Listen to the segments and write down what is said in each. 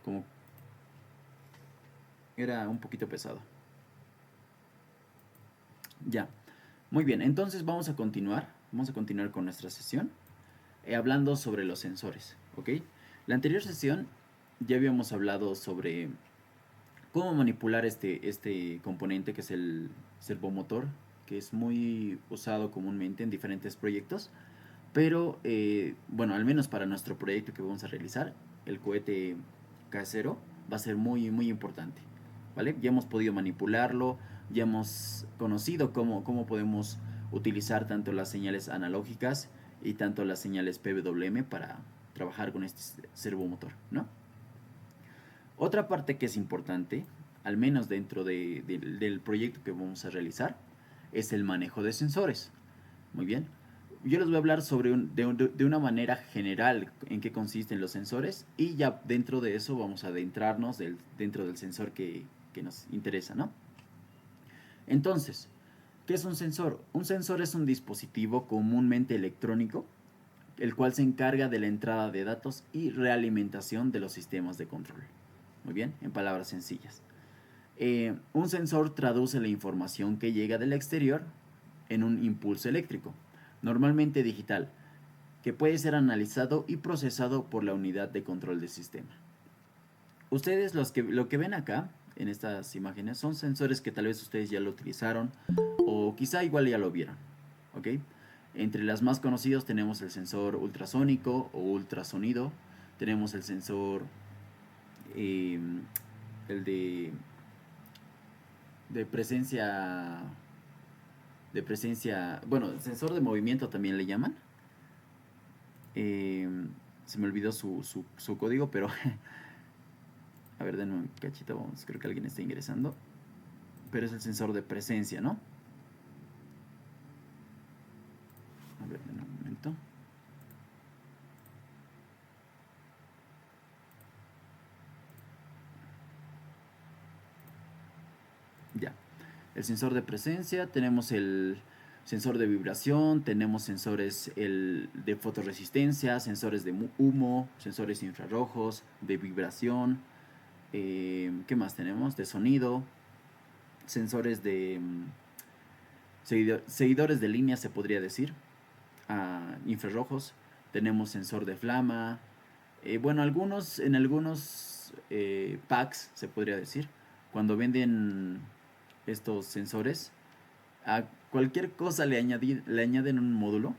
como era un poquito pesado. Ya, muy bien, entonces vamos a continuar con nuestra sesión hablando sobre los sensores, ¿ok? La anterior sesión ya habíamos hablado sobre cómo manipular este componente que es el servomotor, que es muy usado comúnmente en diferentes proyectos, pero bueno, al menos para nuestro proyecto que vamos a realizar, el cohete casero, va a ser muy importante, ¿vale? Ya hemos podido manipularlo, ya hemos conocido cómo podemos utilizar tanto las señales analógicas y tanto las señales PWM para trabajar con este servomotor, ¿no? Otra parte que es importante, al menos dentro del proyecto que vamos a realizar, es el manejo de sensores. Muy bien. Yo les voy a hablar sobre de una manera general en qué consisten los sensores y ya dentro de eso vamos a adentrarnos dentro del sensor que nos interesa, ¿no? Entonces, ¿qué es un sensor? Un sensor es un dispositivo comúnmente electrónico, el cual se encarga de la entrada de datos y realimentación de los sistemas de control. Muy bien, en palabras sencillas. Un sensor traduce la información que llega del exterior en un impulso eléctrico, normalmente digital, que puede ser analizado y procesado por la unidad de control del sistema. Ustedes lo que ven acá en estas imágenes son sensores que tal vez ustedes ya lo utilizaron o quizá igual ya lo vieron, ¿ok? Entre las más conocidos tenemos el sensor ultrasónico o ultrasonido, tenemos el sensor, eh, el de presencia, bueno, sensor de movimiento también le llaman. Eh, Se me olvidó su código, pero a ver, denme un cachito, vamos, creo que alguien está ingresando. Pero es el sensor de presencia, ¿no? A ver, denme un momento. Ya. El sensor de presencia, tenemos el sensor de vibración, tenemos sensores de fotorresistencia, sensores de humo, sensores infrarrojos, de vibración. ¿Qué más tenemos? De sonido, sensores de seguidores de línea, se podría decir, infrarrojos. Tenemos sensor de flama. Bueno, en algunos packs, se podría decir, cuando venden estos sensores, a cualquier cosa le añaden un módulo.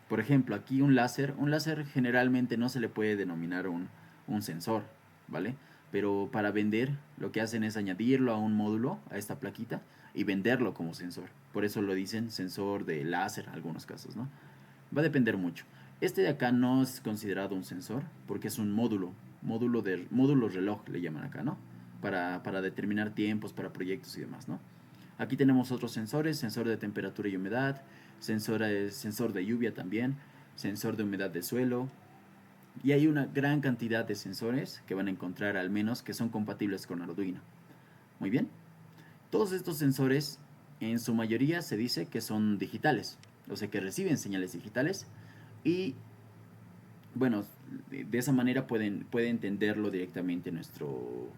Por ejemplo, aquí un láser. Un láser generalmente no se le puede denominar un sensor, ¿vale? Pero para vender lo que hacen es añadirlo a un módulo, a esta plaquita, y venderlo como sensor. Por eso lo dicen sensor de láser en algunos casos, ¿no? Va a depender mucho. Este de acá no es considerado un sensor porque es un módulo reloj le llaman acá, ¿no? Para determinar tiempos, para proyectos y demás, ¿no? Aquí tenemos otros sensores, sensor de temperatura y humedad, sensor de lluvia también, sensor de humedad de suelo. Y hay una gran cantidad de sensores que van a encontrar al menos que son compatibles con Arduino. Muy bien. Todos estos sensores en su mayoría se dice que son digitales, o sea que reciben señales digitales y bueno, de esa manera puede entenderlo directamente nuestro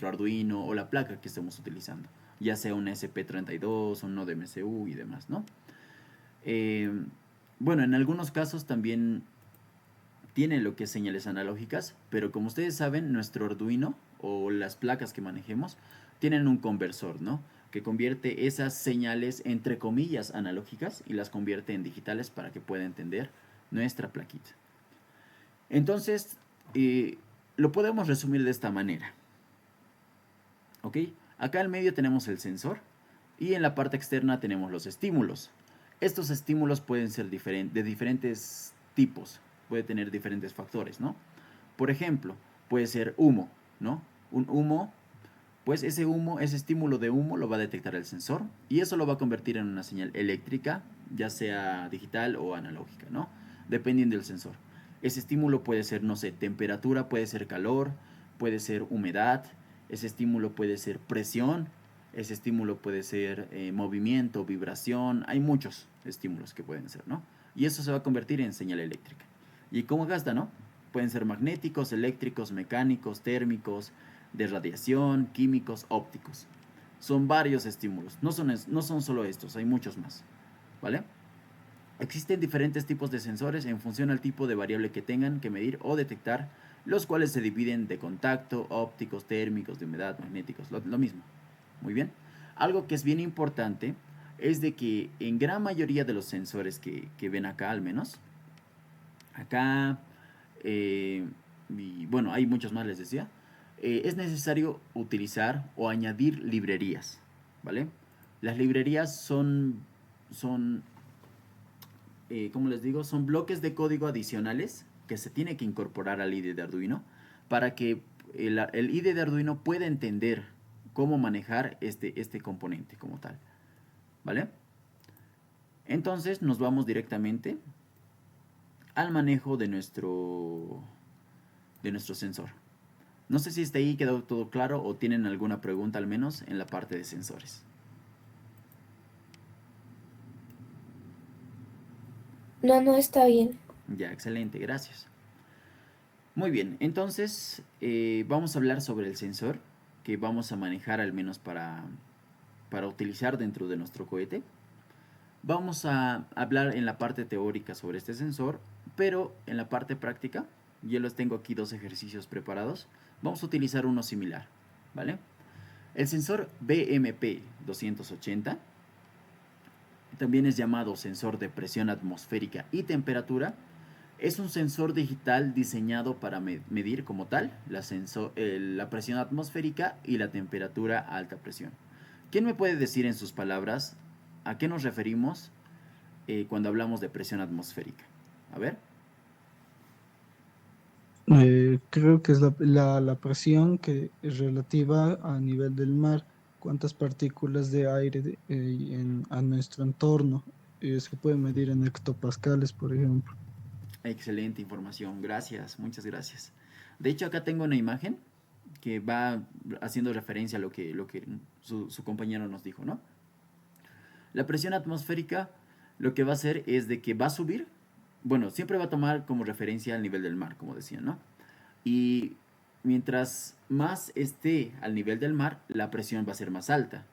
Arduino o la placa que estemos utilizando, ya sea un SP32, un Node MCU y demás, ¿no? Eh, bueno, en algunos casos también tiene lo que es señales analógicas, pero como ustedes saben, nuestro Arduino o las placas que manejemos tienen un conversor, ¿no? Que convierte esas señales entre comillas analógicas y las convierte en digitales para que pueda entender nuestra plaquita. Entonces, lo podemos resumir de esta manera. ¿Ok? Acá al medio tenemos el sensor y en la parte externa tenemos los estímulos. Estos estímulos pueden ser de diferentes tipos, puede tener diferentes factores, ¿no? Por ejemplo, puede ser humo, ¿no? Un humo, pues ese humo, ese estímulo de humo lo va a detectar el sensor y eso lo va a convertir en una señal eléctrica, ya sea digital o analógica, ¿no? Dependiendo del sensor. Ese estímulo puede ser, no sé, temperatura, puede ser calor, puede ser humedad, ese estímulo puede ser presión, ese estímulo puede ser movimiento, vibración, hay muchos estímulos que pueden ser, ¿no? Y eso se va a convertir en señal eléctrica. ¿Y cómo gasta, no? Pueden ser magnéticos, eléctricos, mecánicos, térmicos, de radiación, químicos, ópticos. Son varios estímulos, no son solo estos, hay muchos más, ¿vale? Existen diferentes tipos de sensores en función al tipo de variable que tengan que medir o detectar, los cuales se dividen de contacto, ópticos, térmicos, de humedad, magnéticos, lo mismo. Muy bien. Algo que es bien importante es de que en gran mayoría de los sensores que ven acá al menos, acá, y bueno, hay muchos más les decía, es necesario utilizar o añadir librerías, ¿vale? Las librerías son como les digo, son bloques de código adicionales que se tiene que incorporar al IDE de Arduino para que el IDE de Arduino pueda entender cómo manejar este componente como tal. ¿Vale? Entonces nos vamos directamente al manejo de nuestro sensor. No sé si está ahí, quedó todo claro o tienen alguna pregunta al menos en la parte de sensores. No, no está bien. Ya, excelente, gracias. Muy bien, entonces vamos a hablar sobre el sensor que vamos a manejar al menos para utilizar dentro de nuestro cohete. Vamos a hablar en la parte teórica sobre este sensor, pero en la parte práctica, yo les tengo aquí dos ejercicios preparados, vamos a utilizar uno similar, ¿vale? El sensor BMP 280, también es llamado sensor de presión atmosférica y temperatura, es un sensor digital diseñado para medir como tal la presión atmosférica y la temperatura a alta presión. ¿Quién me puede decir en sus palabras a qué nos referimos cuando hablamos de presión atmosférica? A ver. Creo que es la presión que es relativa a nivel del mar, cuántas partículas de aire a nuestro entorno. Se puede medir en hectopascales, por ejemplo. Excelente información, gracias, muchas gracias. De hecho, acá tengo una imagen que va haciendo referencia a lo que su compañero nos dijo, ¿no? La presión atmosférica lo que va a hacer es de que va a subir, bueno, siempre va a tomar como referencia al nivel del mar, como decía, ¿no? Y mientras más esté al nivel del mar, la presión va a ser más alta.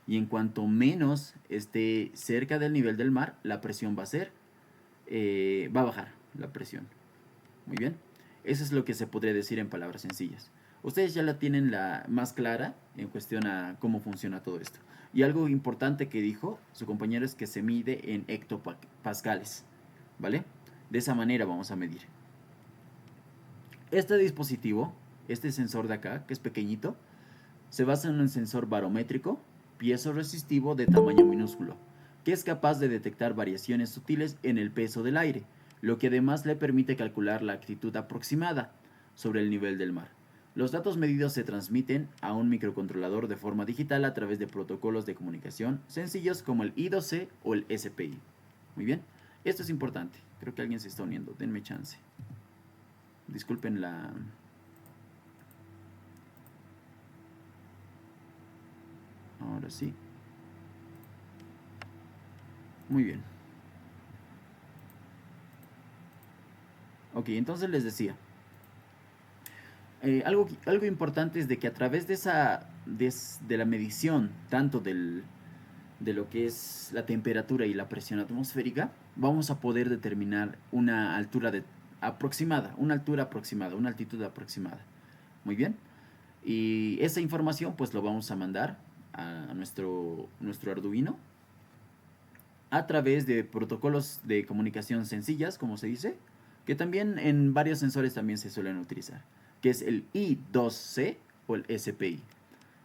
Y en cuanto menos esté cerca del nivel del mar, la presión va a bajar la presión. Muy bien. Eso es lo que se podría decir en palabras sencillas. Ustedes ya la tienen la más clara en cuestión a cómo funciona todo esto. Y algo importante que dijo su compañero es que se mide en hectopascales. ¿Vale? De esa manera vamos a medir. Este dispositivo, este sensor de acá, que es pequeñito, se basa en un sensor barométrico, piezo-resistivo de tamaño minúsculo, que es capaz de detectar variaciones sutiles en el peso del aire, lo que además le permite calcular la actitud aproximada sobre el nivel del mar. Los datos medidos se transmiten a un microcontrolador de forma digital a través de protocolos de comunicación sencillos como el I2C o el SPI. Muy bien, esto es importante. Creo que alguien se está uniendo. Denme chance. Disculpen la... Ahora sí. Muy bien. Ok, entonces les decía. Algo importante es de que a través de la medición, tanto de lo que es la temperatura y la presión atmosférica, vamos a poder determinar una altura aproximada, una altura aproximada, una altitud aproximada. Muy bien. Y esa información pues lo vamos a mandar a nuestro Arduino a través de protocolos de comunicación sencillas, como se dice, que también en varios sensores también se suelen utilizar, que es el I2C o el SPI.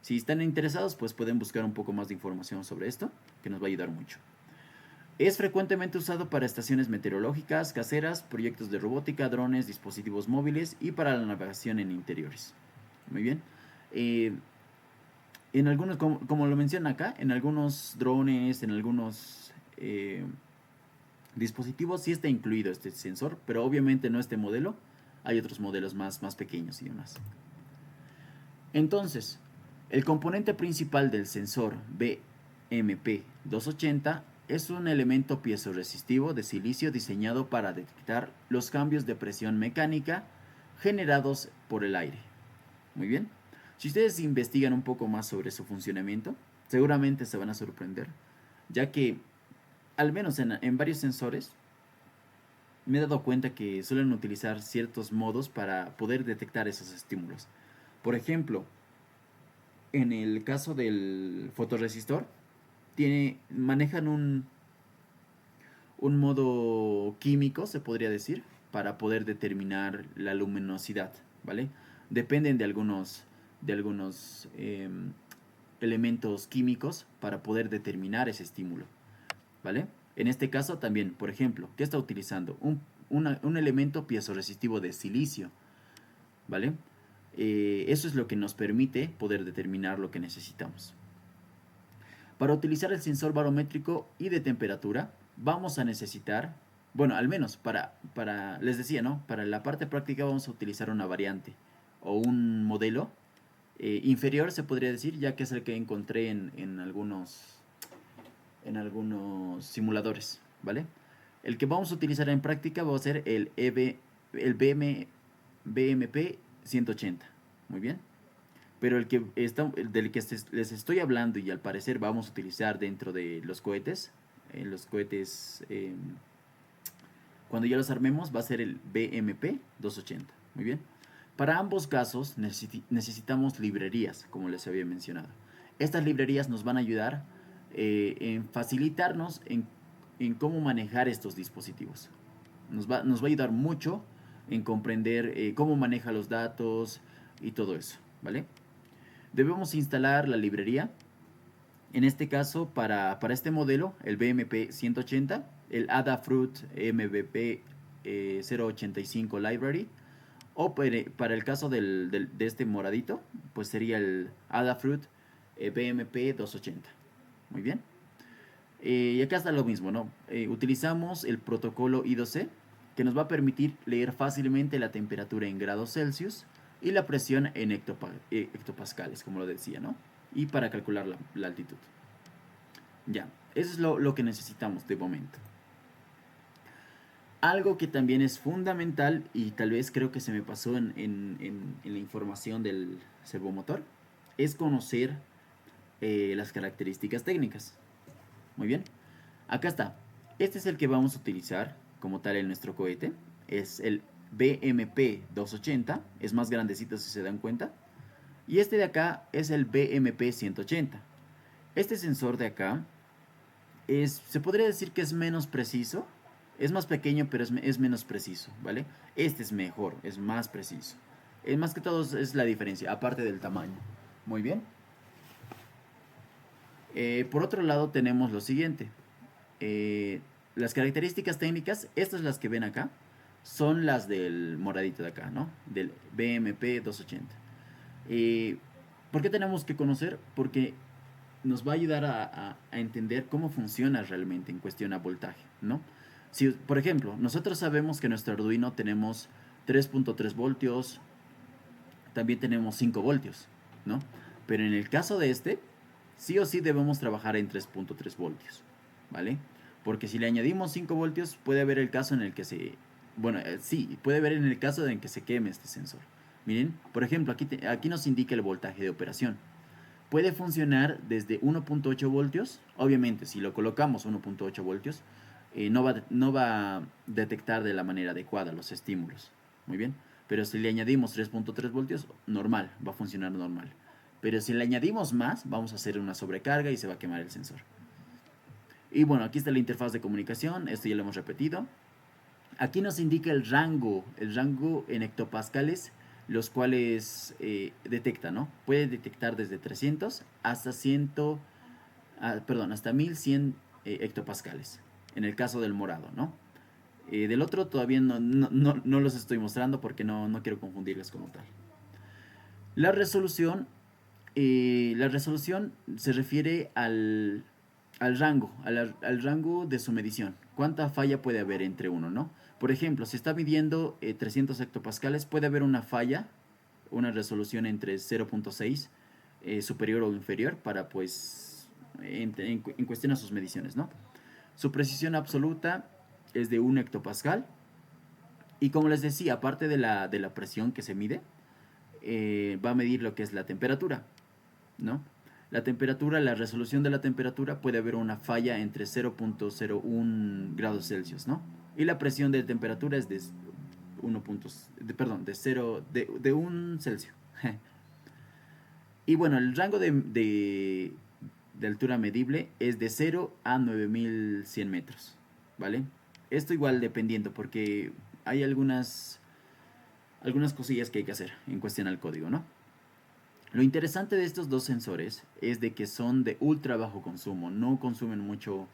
Si están interesados, pues pueden buscar un poco más de información sobre esto, que nos va a ayudar mucho. Es frecuentemente usado para estaciones meteorológicas, caseras, proyectos de robótica, drones, dispositivos móviles y para la navegación en interiores. Muy bien. En algunos, como lo menciona acá, en algunos drones, en algunos dispositivos sí está incluido este sensor, pero obviamente no este modelo. Hay otros modelos más pequeños y demás. Entonces, el componente principal del sensor BMP280 es un elemento piezoresistivo de silicio diseñado para detectar los cambios de presión mecánica generados por el aire. Muy bien. Si ustedes investigan un poco más sobre su funcionamiento, seguramente se van a sorprender, ya que al menos en varios sensores me he dado cuenta que suelen utilizar ciertos modos para poder detectar esos estímulos. Por ejemplo, en el caso del fotorresistor, manejan un modo químico, se podría decir, para poder determinar la luminosidad, ¿vale? Dependen de algunos elementos químicos para poder determinar ese estímulo, ¿vale? En este caso también, por ejemplo, ¿qué está utilizando? Un elemento piezoresitivo de silicio, ¿vale? Eso es lo que nos permite poder determinar lo que necesitamos. Para utilizar el sensor barométrico y de temperatura, vamos a necesitar, bueno, al menos les decía, ¿no? Para la parte práctica vamos a utilizar una variante o un modelo inferior, se podría decir, ya que es el que encontré en algunos simuladores, ¿vale? El que vamos a utilizar en práctica va a ser el BMP 180, muy bien. Pero del que les estoy hablando y al parecer vamos a utilizar dentro de los cohetes, cuando ya los armemos, va a ser el BMP 280. Muy bien. Para ambos casos necesitamos librerías, como les había mencionado. Estas librerías nos van a ayudar en facilitarnos en cómo manejar estos dispositivos. Nos va a ayudar mucho en comprender cómo maneja los datos y todo eso, ¿vale? Debemos instalar la librería. En este caso, para este modelo, el BMP 180, el Adafruit MVP 085 Library, o para el caso de este moradito, pues sería el Adafruit BMP 280. Muy bien. Y acá está lo mismo, ¿no? Utilizamos el protocolo I2C, que nos va a permitir leer fácilmente la temperatura en grados Celsius y la presión en hectopascales, como lo decía, ¿no? Y para calcular la altitud. Ya, eso es lo que necesitamos de momento. Algo que también es fundamental y tal vez creo que se me pasó en la información del servomotor es conocer las características técnicas. Muy bien, acá está. Este es el que vamos a utilizar como tal en nuestro cohete. Es el BMP 280, es más grandecito si se dan cuenta. Y este de acá es el BMP 180. Este sensor de acá se podría decir que es menos preciso. Es más pequeño, pero es menos preciso, ¿vale? Este es mejor, es más preciso. Más que todo es la diferencia, aparte del tamaño. Muy bien. Por otro lado tenemos lo siguiente. Las características técnicas, estas las que ven acá, son las del moradito de acá, ¿no? Del BMP 280. ¿Por qué tenemos que conocer? Porque nos va a ayudar a entender cómo funciona realmente en cuestión a voltaje, ¿no? Si, por ejemplo, nosotros sabemos que en nuestro Arduino tenemos 3.3 voltios, también tenemos 5 voltios, ¿no? Pero en el caso de este, sí o sí debemos trabajar en 3.3 voltios, ¿vale? Porque si le añadimos 5 voltios, puede haber el caso en el que sí, puede haber en el caso en que se queme este sensor. Miren, por ejemplo, aquí nos indica el voltaje de operación. Puede funcionar desde 1.8 voltios. Obviamente, si lo colocamos 1.8 voltios, no va a detectar de la manera adecuada los estímulos. Muy bien. Pero si le añadimos 3.3 voltios, normal, va a funcionar normal. Pero si le añadimos más, vamos a hacer una sobrecarga y se va a quemar el sensor. Y bueno, aquí está la interfaz de comunicación. Esto ya lo hemos repetido. Aquí nos indica el rango en hectopascales, los cuales detecta, ¿no? Puede detectar desde 300 hasta 1100 hectopascales, en el caso del morado, ¿no? Del otro todavía no los estoy mostrando porque no quiero confundirles como tal. La resolución se refiere al rango de su medición. ¿Cuánta falla puede haber entre uno, no? Por ejemplo, si está midiendo 300 hectopascales, puede haber una falla, una resolución entre 0.6 superior o inferior para, pues, en cuestión a sus mediciones, ¿no? Su precisión absoluta es de 1 hectopascal. Y como les decía, aparte de la presión que se mide, va a medir lo que es la temperatura, ¿no? La temperatura, la resolución de la temperatura, puede haber una falla entre 0.01 grados Celsius, ¿no? Y la presión de temperatura es de 1 perdón, de 0, de 1 Celsius. Y bueno, el rango de altura medible es de 0 a 9100 metros, ¿vale? Esto igual dependiendo, porque hay algunas cosillas que hay que hacer en cuestión al código, ¿no? Lo interesante de estos dos sensores es de que son de ultra bajo consumo, no consumen mucha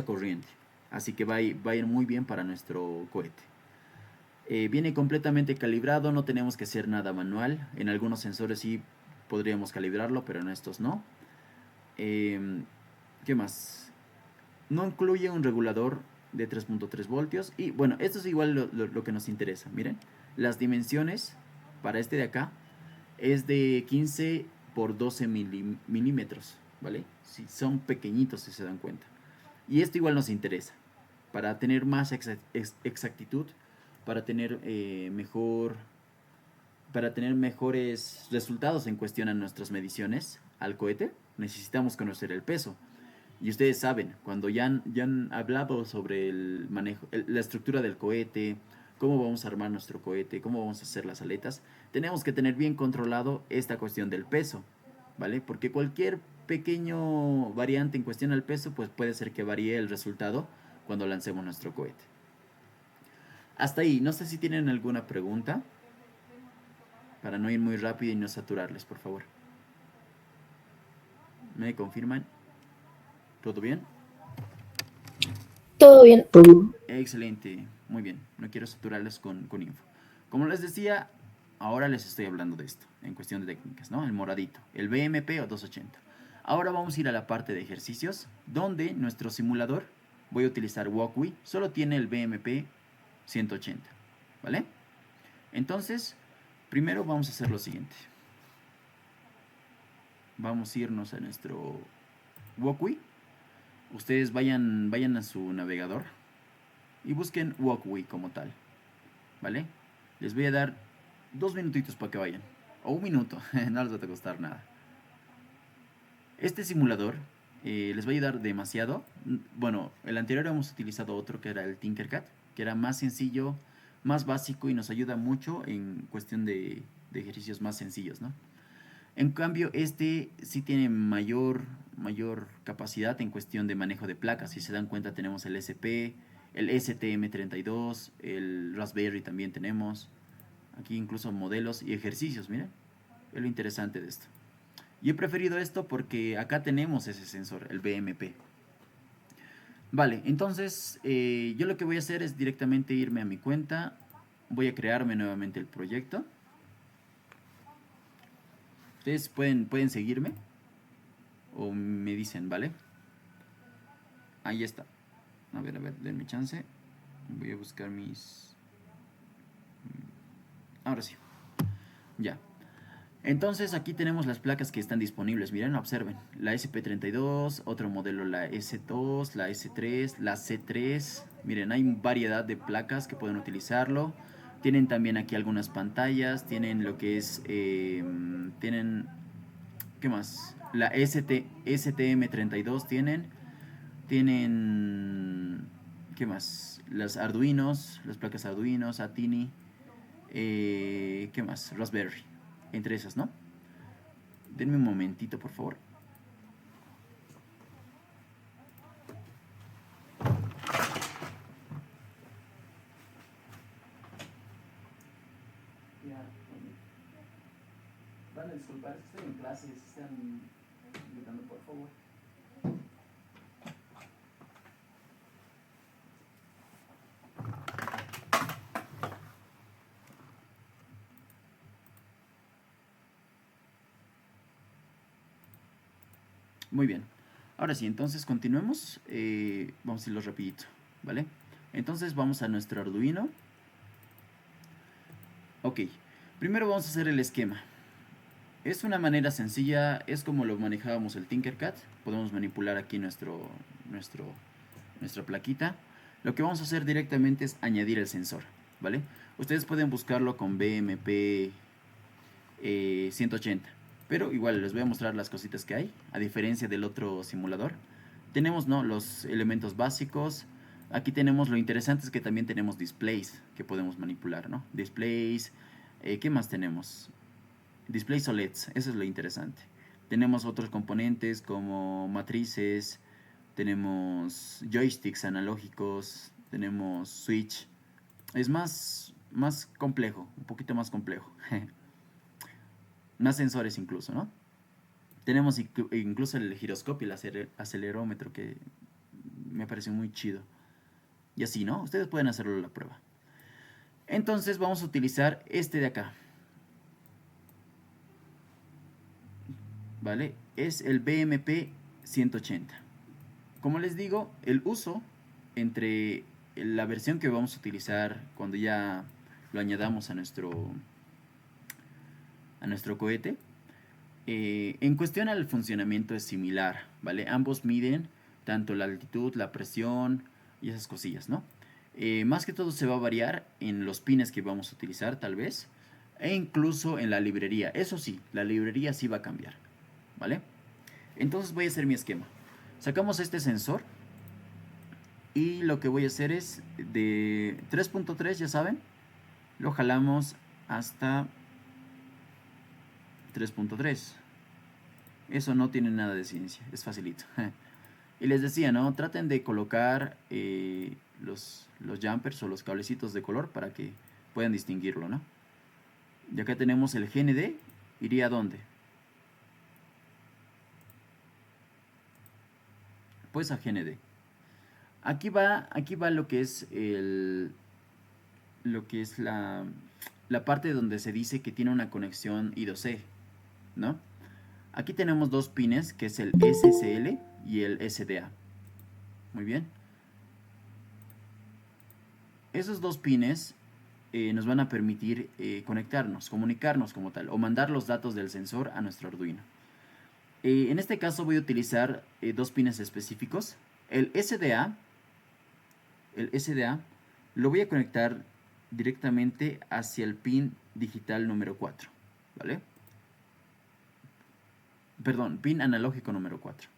corriente, así que va a ir muy bien para nuestro cohete. Viene completamente calibrado, no tenemos que hacer nada manual. En algunos sensores sí podríamos calibrarlo, pero en estos no. ¿Qué más? No incluye un regulador de 3.3 voltios. Y bueno, esto es igual lo que nos interesa. Miren, las dimensiones para este de acá es de 15 por 12 milímetros, ¿vale? Sí, son pequeñitos si se dan cuenta. Y esto igual nos interesa para tener más exactitud, para tener para tener mejores resultados en cuestión a nuestras mediciones al cohete. Necesitamos conocer el peso. Y ustedes saben, cuando ya han hablado sobre el manejo, la estructura del cohete, cómo vamos a armar nuestro cohete, cómo vamos a hacer las aletas, tenemos que tener bien controlado esta cuestión del peso, ¿vale? Porque cualquier pequeño variante en cuestión al peso, pues puede ser que varíe el resultado cuando lancemos nuestro cohete. Hasta ahí, no sé si tienen alguna pregunta, para no ir muy rápido y no saturarles, por favor. ¿Me confirman? ¿Todo bien? Todo bien. Excelente, muy bien. No quiero saturarles con info. Como les decía, ahora les estoy hablando de esto, en cuestión de técnicas, ¿no? El moradito, el BMP o 280. Ahora vamos a ir a la parte de ejercicios, donde nuestro simulador, voy a utilizar Walkway, solo tiene el BMP 180, ¿vale? Entonces, primero vamos a hacer lo siguiente. Vamos a irnos a nuestro Walkway. Ustedes vayan a su navegador y busquen Walkway como tal, ¿vale? Les voy a dar 2 minutitos para que vayan, o 1 minuto, no les va a costar nada. Este simulador les va a ayudar demasiado. Bueno, el anterior hemos utilizado otro que era el Tinkercad, que era más sencillo, más básico y nos ayuda mucho en cuestión de ejercicios más sencillos, ¿no? En cambio, este sí tiene mayor capacidad en cuestión de manejo de placas. Si se dan cuenta, tenemos el SP, el STM32, el Raspberry también tenemos. Aquí incluso modelos y ejercicios, miren. Es lo interesante de esto. Y he preferido esto porque acá tenemos ese sensor, el BMP. Vale, entonces yo lo que voy a hacer es directamente irme a mi cuenta. Voy a crearme nuevamente el proyecto. Ustedes pueden seguirme o me dicen, ¿vale? Ahí está. A ver, denme chance. Voy a buscar mis... Ahora sí. Ya. Entonces aquí tenemos las placas que están disponibles. Miren, observen. La SP32, otro modelo la S2, la S3, la C3. Miren, hay variedad de placas que pueden utilizarlo. Tienen también aquí algunas pantallas. Tienen lo que es... tienen... ¿Qué más? La STM32 tienen. Tienen... ¿Qué más? Las Arduinos, las placas Arduinos, Atini. ¿Qué más? Raspberry. Entre esas, ¿no? Denme un momentito, por favor. Van a disculpar, es que estoy en clase, si están gritando, por favor. Muy bien. Ahora sí, entonces continuemos. Vamos a irlo rapidito, ¿vale? Entonces vamos a nuestro Arduino. Ok. Primero vamos a hacer el esquema. Es una manera sencilla, es como lo manejábamos el Tinkercad. Podemos manipular aquí nuestra plaquita. Lo que vamos a hacer directamente es añadir el sensor, ¿vale? Ustedes pueden buscarlo con BMP 180, pero igual les voy a mostrar las cositas que hay, a diferencia del otro simulador. Tenemos, ¿no?, los elementos básicos. Aquí tenemos, lo interesante es que también tenemos displays que podemos manipular, ¿no? Displays, ¿qué más tenemos? Displays OLEDs, eso es lo interesante. Tenemos otros componentes como matrices, tenemos joysticks analógicos, tenemos switch. Es más complejo, un poquito más complejo. Más sensores incluso, ¿no? Tenemos incluso el giroscopio y el acelerómetro, que me pareció muy chido. Y así, ¿no? Ustedes pueden hacerlo a la prueba. Entonces vamos a utilizar este de acá. ¿Vale? Es el BMP 180. Como les digo, el uso entre la versión que vamos a utilizar cuando ya lo añadamos a nuestro cohete, en cuestión al funcionamiento es similar, ¿vale? Ambos miden tanto la altitud, la presión y esas cosillas, ¿no? Más que todo se va a variar en los pines que vamos a utilizar, tal vez, e incluso en la librería. Eso sí, la librería sí va a cambiar, ¿vale? Entonces voy a hacer mi esquema. Sacamos este sensor y lo que voy a hacer es de 3.3, ya saben, lo jalamos hasta 3.3. Eso no tiene nada de ciencia, es facilito. Y les decía, ¿no? Traten de colocar los jumpers o los cablecitos de color para que puedan distinguirlo, ¿no? Y acá tenemos el GND. ¿Iría a dónde? Pues a GND. Aquí va lo que es la parte donde se dice que tiene una conexión I2C, ¿no? Aquí tenemos dos pines, que es el SSL y el SDA. Muy bien. Esos dos pines nos van a permitir conectarnos, comunicarnos como tal, o mandar los datos del sensor a nuestro Arduino. En este caso voy a utilizar dos pines específicos. El SDA lo voy a conectar directamente hacia el pin digital número 4, ¿vale? Perdón, pin analógico número 4.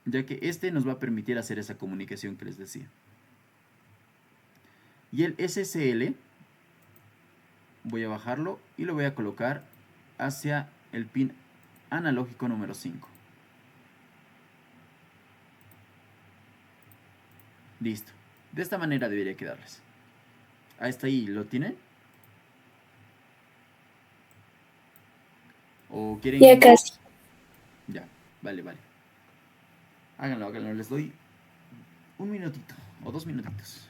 Ya que este nos va a permitir hacer esa comunicación que les decía. Y el SSL voy a bajarlo y lo voy a colocar hacia el pin analógico número 5. Listo. De esta manera debería quedarles. ¿Hasta ahí lo tienen? ¿O quieren? Ya casi. Ya, vale. Háganlo. Les doy un minutito o 2 minutitos.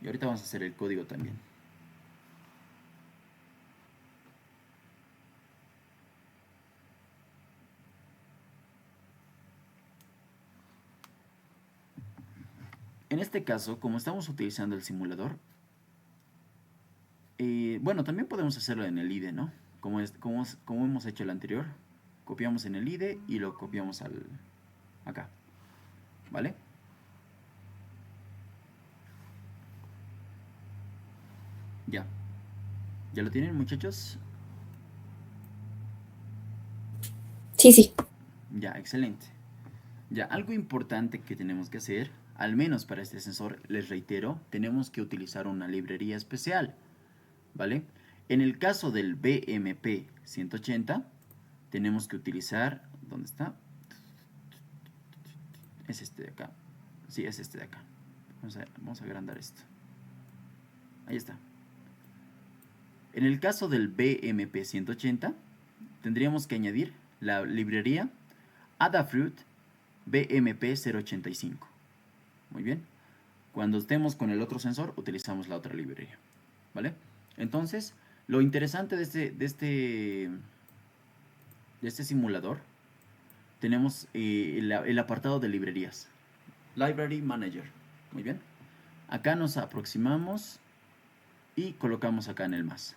Y ahorita vamos a hacer el código también. En este caso, como estamos utilizando el simulador, bueno, también podemos hacerlo en el IDE, ¿no? Como hemos hecho el anterior. Copiamos en el IDE y lo copiamos acá. ¿Vale? Ya. ¿Ya lo tienen, muchachos? Sí. Ya, excelente. Ya, algo importante que tenemos que hacer, al menos para este sensor, les reitero, tenemos que utilizar una librería especial, ¿vale? En el caso del BMP 180, tenemos que utilizar, ¿dónde está? Es este de acá. Sí, es este de acá. Vamos a agrandar esto. Ahí está. En el caso del BMP 180, tendríamos que añadir la librería Adafruit BMP 085. Muy bien. Cuando estemos con el otro sensor, utilizamos la otra librería. ¿Vale? Entonces, lo interesante de este simulador, tenemos el apartado de librerías. Library Manager. Muy bien. Acá nos aproximamos y colocamos acá en el más.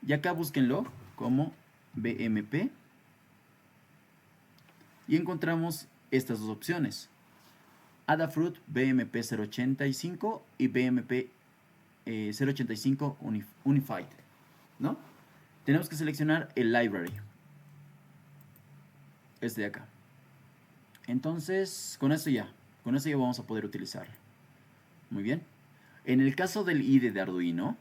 Y acá búsquenlo como BMP y encontramos estas dos opciones. Adafruit BMP 085 y BMP 085 Unified, ¿no? Tenemos que seleccionar el library, este de acá. Entonces, con eso ya vamos a poder utilizarlo. Muy bien. En el caso del IDE de Arduino,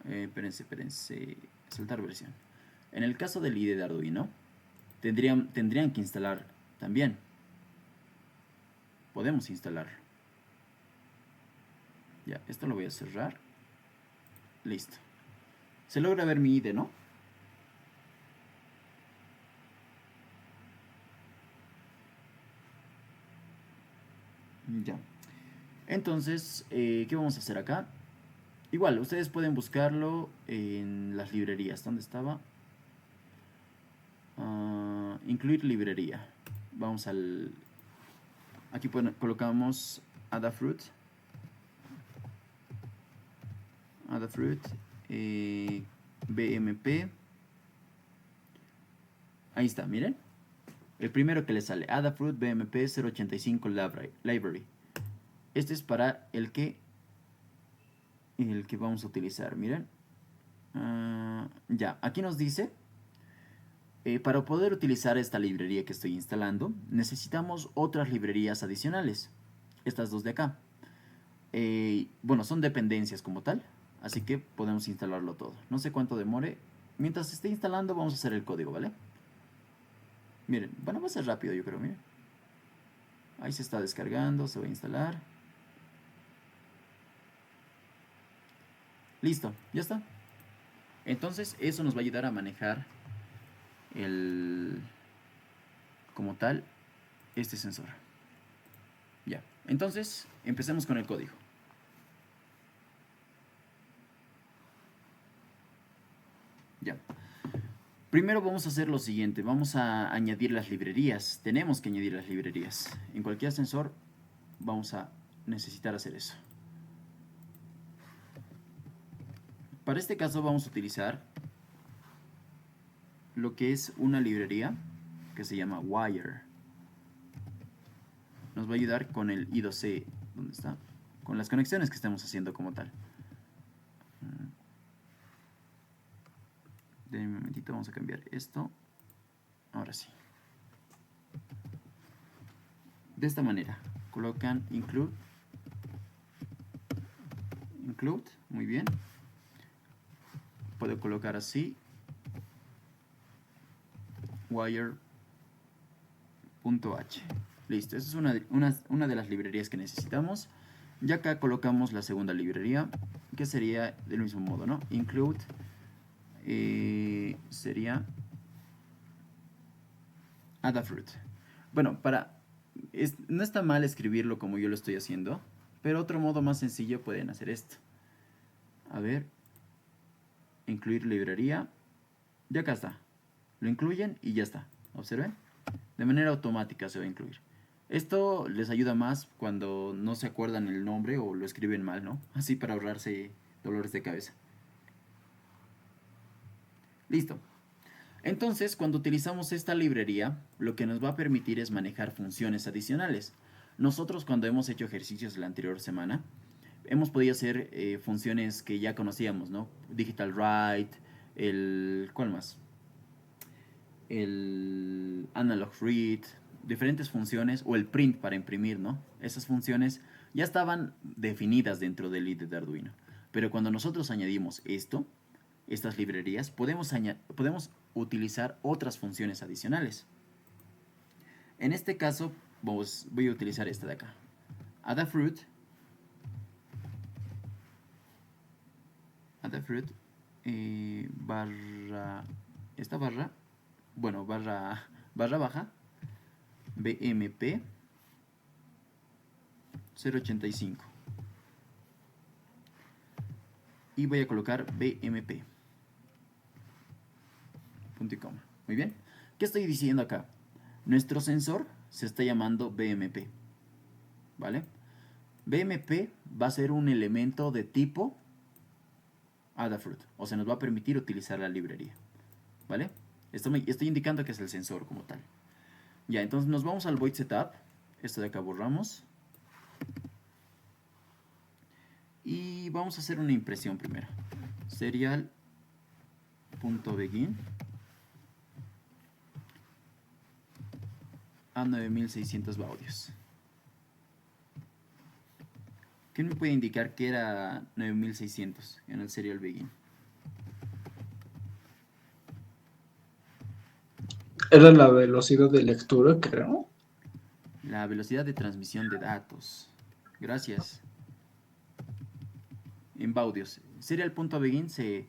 espérense, saltar versión. En el caso del IDE de Arduino, tendrían que instalar también. Podemos instalarlo. Ya, esto lo voy a cerrar. Listo. Se logra ver mi IDE, ¿no? Ya. Entonces, ¿qué vamos a hacer acá? Igual, ustedes pueden buscarlo en las librerías. ¿Dónde estaba? Incluir librería. Vamos al... Aquí colocamos Adafruit. BMP. Ahí está, miren. El primero que le sale, Adafruit BMP 085 Library. Este es para el que vamos a utilizar, miren. Ya, aquí nos dice, para poder utilizar esta librería que estoy instalando, necesitamos otras librerías adicionales. Estas dos de acá. Bueno, son dependencias como tal, así que podemos instalarlo todo. No sé cuánto demore. Mientras esté instalando, vamos a hacer el código, ¿vale? Miren, bueno, va a ser rápido, yo creo, miren. Ahí se está descargando, se va a instalar. Listo, ya está. Entonces, eso nos va a ayudar a manejar como tal, este sensor. Ya, entonces, empecemos con el código. Ya. Primero vamos a hacer lo siguiente, vamos a añadir las librerías. Tenemos que añadir las librerías. En cualquier sensor vamos a necesitar hacer eso. Para este caso vamos a utilizar lo que es una librería que se llama Wire. Nos va a ayudar con el I2C, ¿dónde está? Con las conexiones que estamos haciendo como tal. Denme un momentito, vamos a cambiar esto. Ahora sí. De esta manera, colocan include, muy bien. Puedo colocar así, wire.h. Listo, esa es una de las librerías que necesitamos. Y acá colocamos la segunda librería, que sería del mismo modo, ¿no? Include sería Adafruit. Bueno, no está mal escribirlo como yo lo estoy haciendo, pero otro modo más sencillo pueden hacer esto. A ver, incluir librería, y acá está. Lo incluyen y ya está. ¿Observen? De manera automática se va a incluir. Esto les ayuda más cuando no se acuerdan el nombre o lo escriben mal, ¿no? Así para ahorrarse dolores de cabeza. Listo. Entonces, cuando utilizamos esta librería, lo que nos va a permitir es manejar funciones adicionales. Nosotros, cuando hemos hecho ejercicios la anterior semana, hemos podido hacer funciones que ya conocíamos, ¿no? Digital write, ¿cuál más? El analog read, diferentes funciones, o el print para imprimir, ¿no? Esas funciones ya estaban definidas dentro del IDE de Arduino. Pero cuando nosotros añadimos estas librerías, podemos utilizar otras funciones adicionales. En este caso, voy a utilizar esta de acá. Adafruit barra baja BMP 085 y voy a colocar BMP punto y coma. Muy bien. ¿Qué estoy diciendo acá? Nuestro sensor se está llamando BMP, ¿vale? BMP va a ser un elemento de tipo Adafruit, o sea, nos va a permitir utilizar la librería, ¿vale? Estoy indicando que es el sensor como tal. Ya, entonces nos vamos al void setup. Esto de acá borramos. Y vamos a hacer una impresión primero. Serial.begin a 9600 baudios. ¿Quién me puede indicar qué era 9600 en el serial begin? Era la velocidad de lectura, creo. La velocidad de transmisión de datos. Gracias. En baudios. Serial.begin se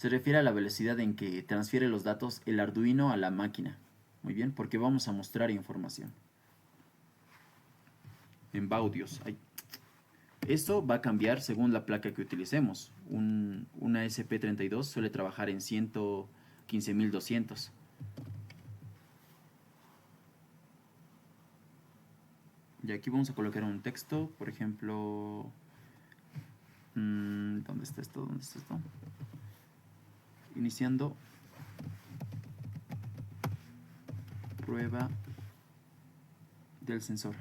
refiere a la velocidad en que transfiere los datos el Arduino a la máquina. Muy bien, porque vamos a mostrar información. En baudios. Esto va a cambiar según la placa que utilicemos. Una SP32 suele trabajar en 115.200. Y aquí vamos a colocar un texto, por ejemplo... ¿Dónde está esto? ¿Dónde está esto? Iniciando prueba del sensor.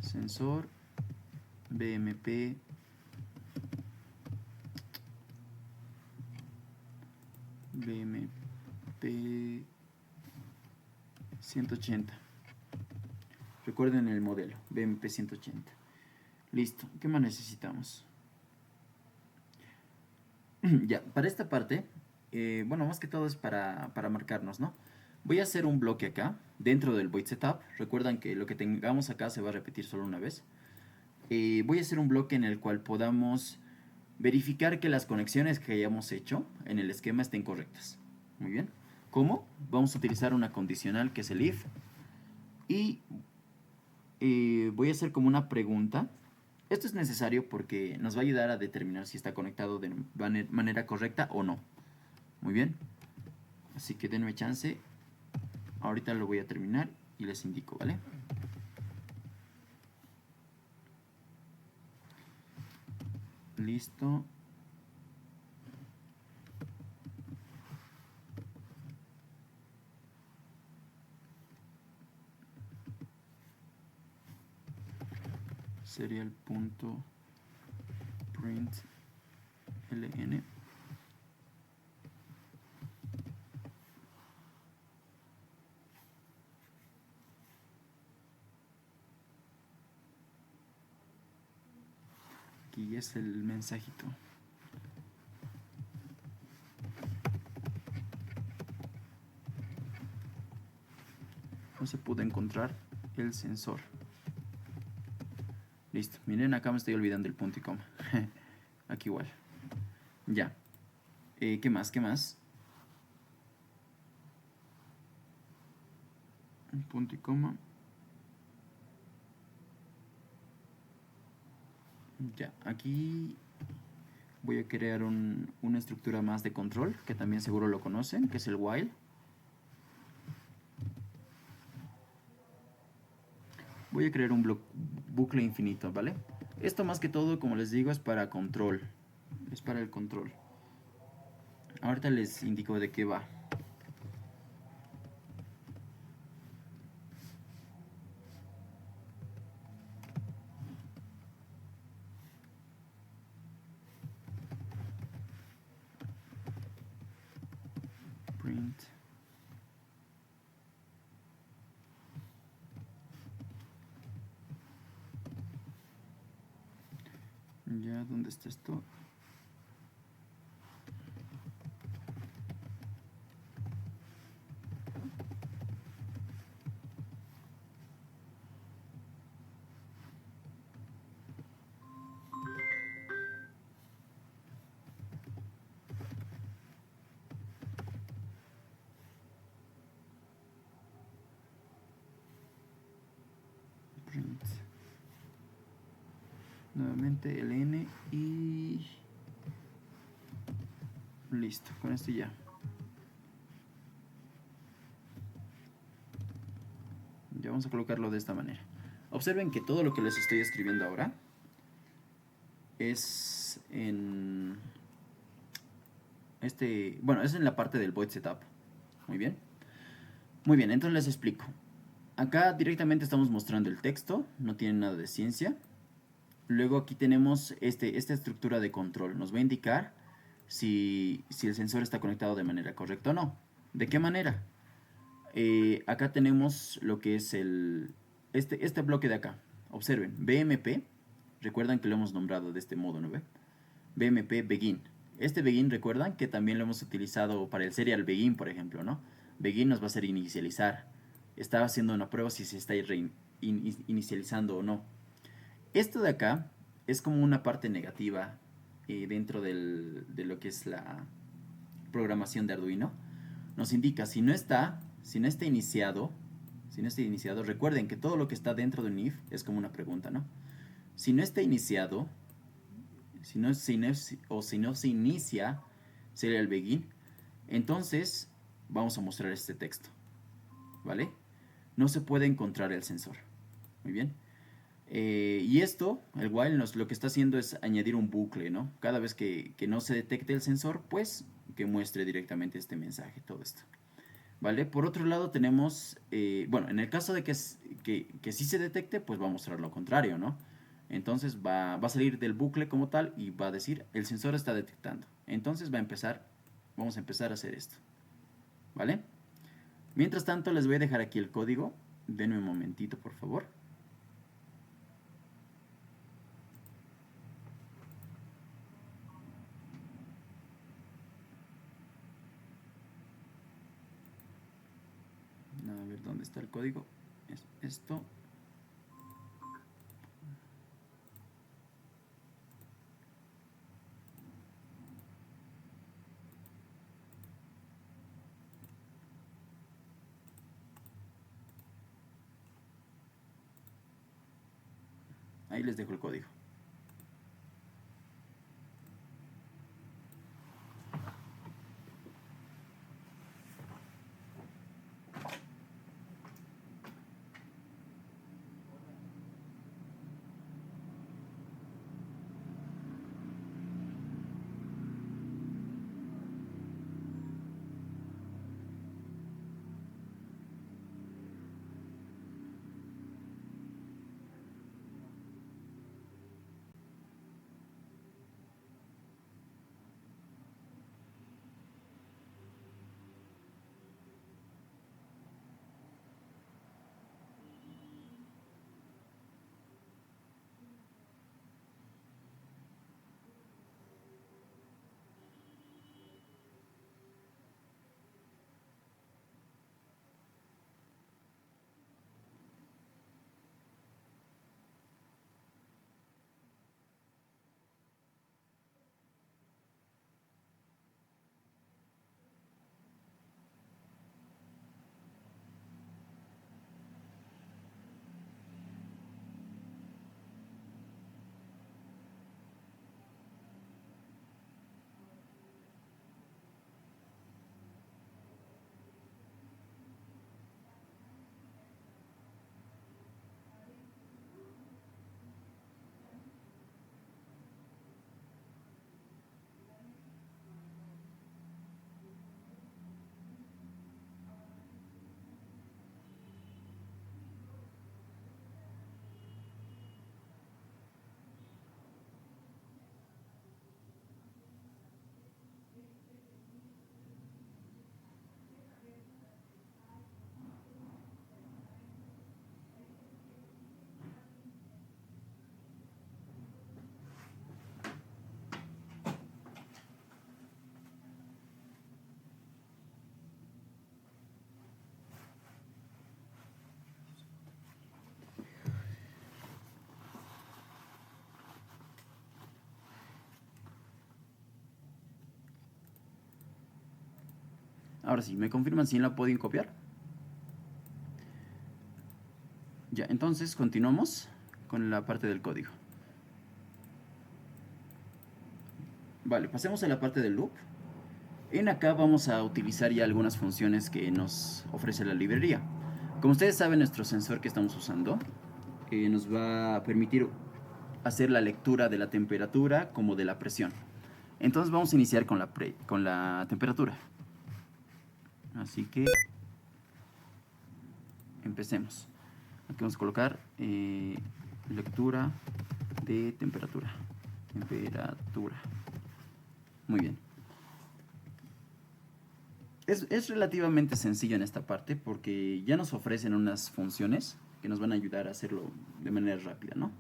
Sensor BMP BMP 180. Recuerden el modelo BMP 180. Listo. ¿Qué más necesitamos? Ya, para esta parte, bueno, más que todo es para marcarnos, ¿no? Voy a hacer un bloque acá, dentro del void setup. Recuerdan que lo que tengamos acá se va a repetir solo una vez. Voy a hacer un bloque en el cual podamos verificar que las conexiones que hayamos hecho en el esquema estén correctas. Muy bien. ¿Cómo? Vamos a utilizar una condicional que es el if. Y voy a hacer como una pregunta. Esto es necesario porque nos va a ayudar a determinar si está conectado de manera correcta o no. Muy bien. Así que denme chance. Ahorita lo voy a terminar y les indico, ¿vale? Listo. Serial.println. Aquí es el mensajito. No se pudo encontrar el sensor. Listo. Miren, acá me estoy olvidando el punto y coma. Aquí igual. Ya. ¿Qué más? ¿Qué más? Un punto y coma. Ya. Aquí voy a crear una estructura más de control, que también seguro lo conocen, que es el while. Voy a crear un bucle infinito, ¿vale? Esto más que todo, como les digo, es para control. Es para el control. Ahorita les indico de qué va. Print. Ya, ¿dónde está esto? Print. Nuevamente ln y... Listo, con esto ya. Ya vamos a colocarlo de esta manera. Observen que todo lo que les estoy escribiendo ahora es en bueno, es en la parte del void setup. Muy bien. Muy bien, entonces les explico. Acá directamente estamos mostrando el texto, no tiene nada de ciencia. Luego aquí tenemos esta estructura de control. Nos va a indicar si el sensor está conectado de manera correcta o no. ¿De qué manera? Acá tenemos lo que es este bloque de acá. Observen, BMP, recuerdan que lo hemos nombrado de este modo, ¿no ve? BMP Begin. Este Begin, recuerdan que también lo hemos utilizado para el serial Begin, por ejemplo, ¿no? Begin nos va a hacer inicializar. Estaba haciendo una prueba si se está inicializando o no. Esto de acá es como una parte negativa dentro de lo que es la programación de Arduino. Nos indica si no está iniciado, recuerden que todo lo que está dentro de un if es como una pregunta, ¿no? Si no está iniciado, si no se inicia sería el begin, entonces vamos a mostrar este texto, ¿vale? No se puede encontrar el sensor. Muy bien. Y esto, el while, lo que está haciendo es añadir un bucle, ¿no? Cada vez que no se detecte el sensor, pues que muestre directamente este mensaje, todo esto. ¿Vale? Por otro lado tenemos, bueno, en el caso de que sí se detecte, pues va a mostrar lo contrario, ¿no? Entonces va a salir del bucle como tal y va a decir, el sensor está detectando. Entonces vamos a empezar a hacer esto, ¿vale? Mientras tanto les voy a dejar aquí el código. Denme un momentito, por favor. A ver dónde está el código. Es esto. Ahí les dejo el código. Ahora sí, ¿me confirman si la pueden copiar? Ya, entonces continuamos con la parte del código. Vale, pasemos a la parte del loop. En acá vamos a utilizar ya algunas funciones que nos ofrece la librería. Como ustedes saben, nuestro sensor que estamos usando nos va a permitir hacer la lectura de la temperatura como de la presión. Entonces vamos a iniciar con la temperatura. Así que empecemos. Aquí vamos a colocar lectura de temperatura. Temperatura. Muy bien. Es relativamente sencillo en esta parte porque ya nos ofrecen unas funciones que nos van a ayudar a hacerlo de manera rápida, ¿no?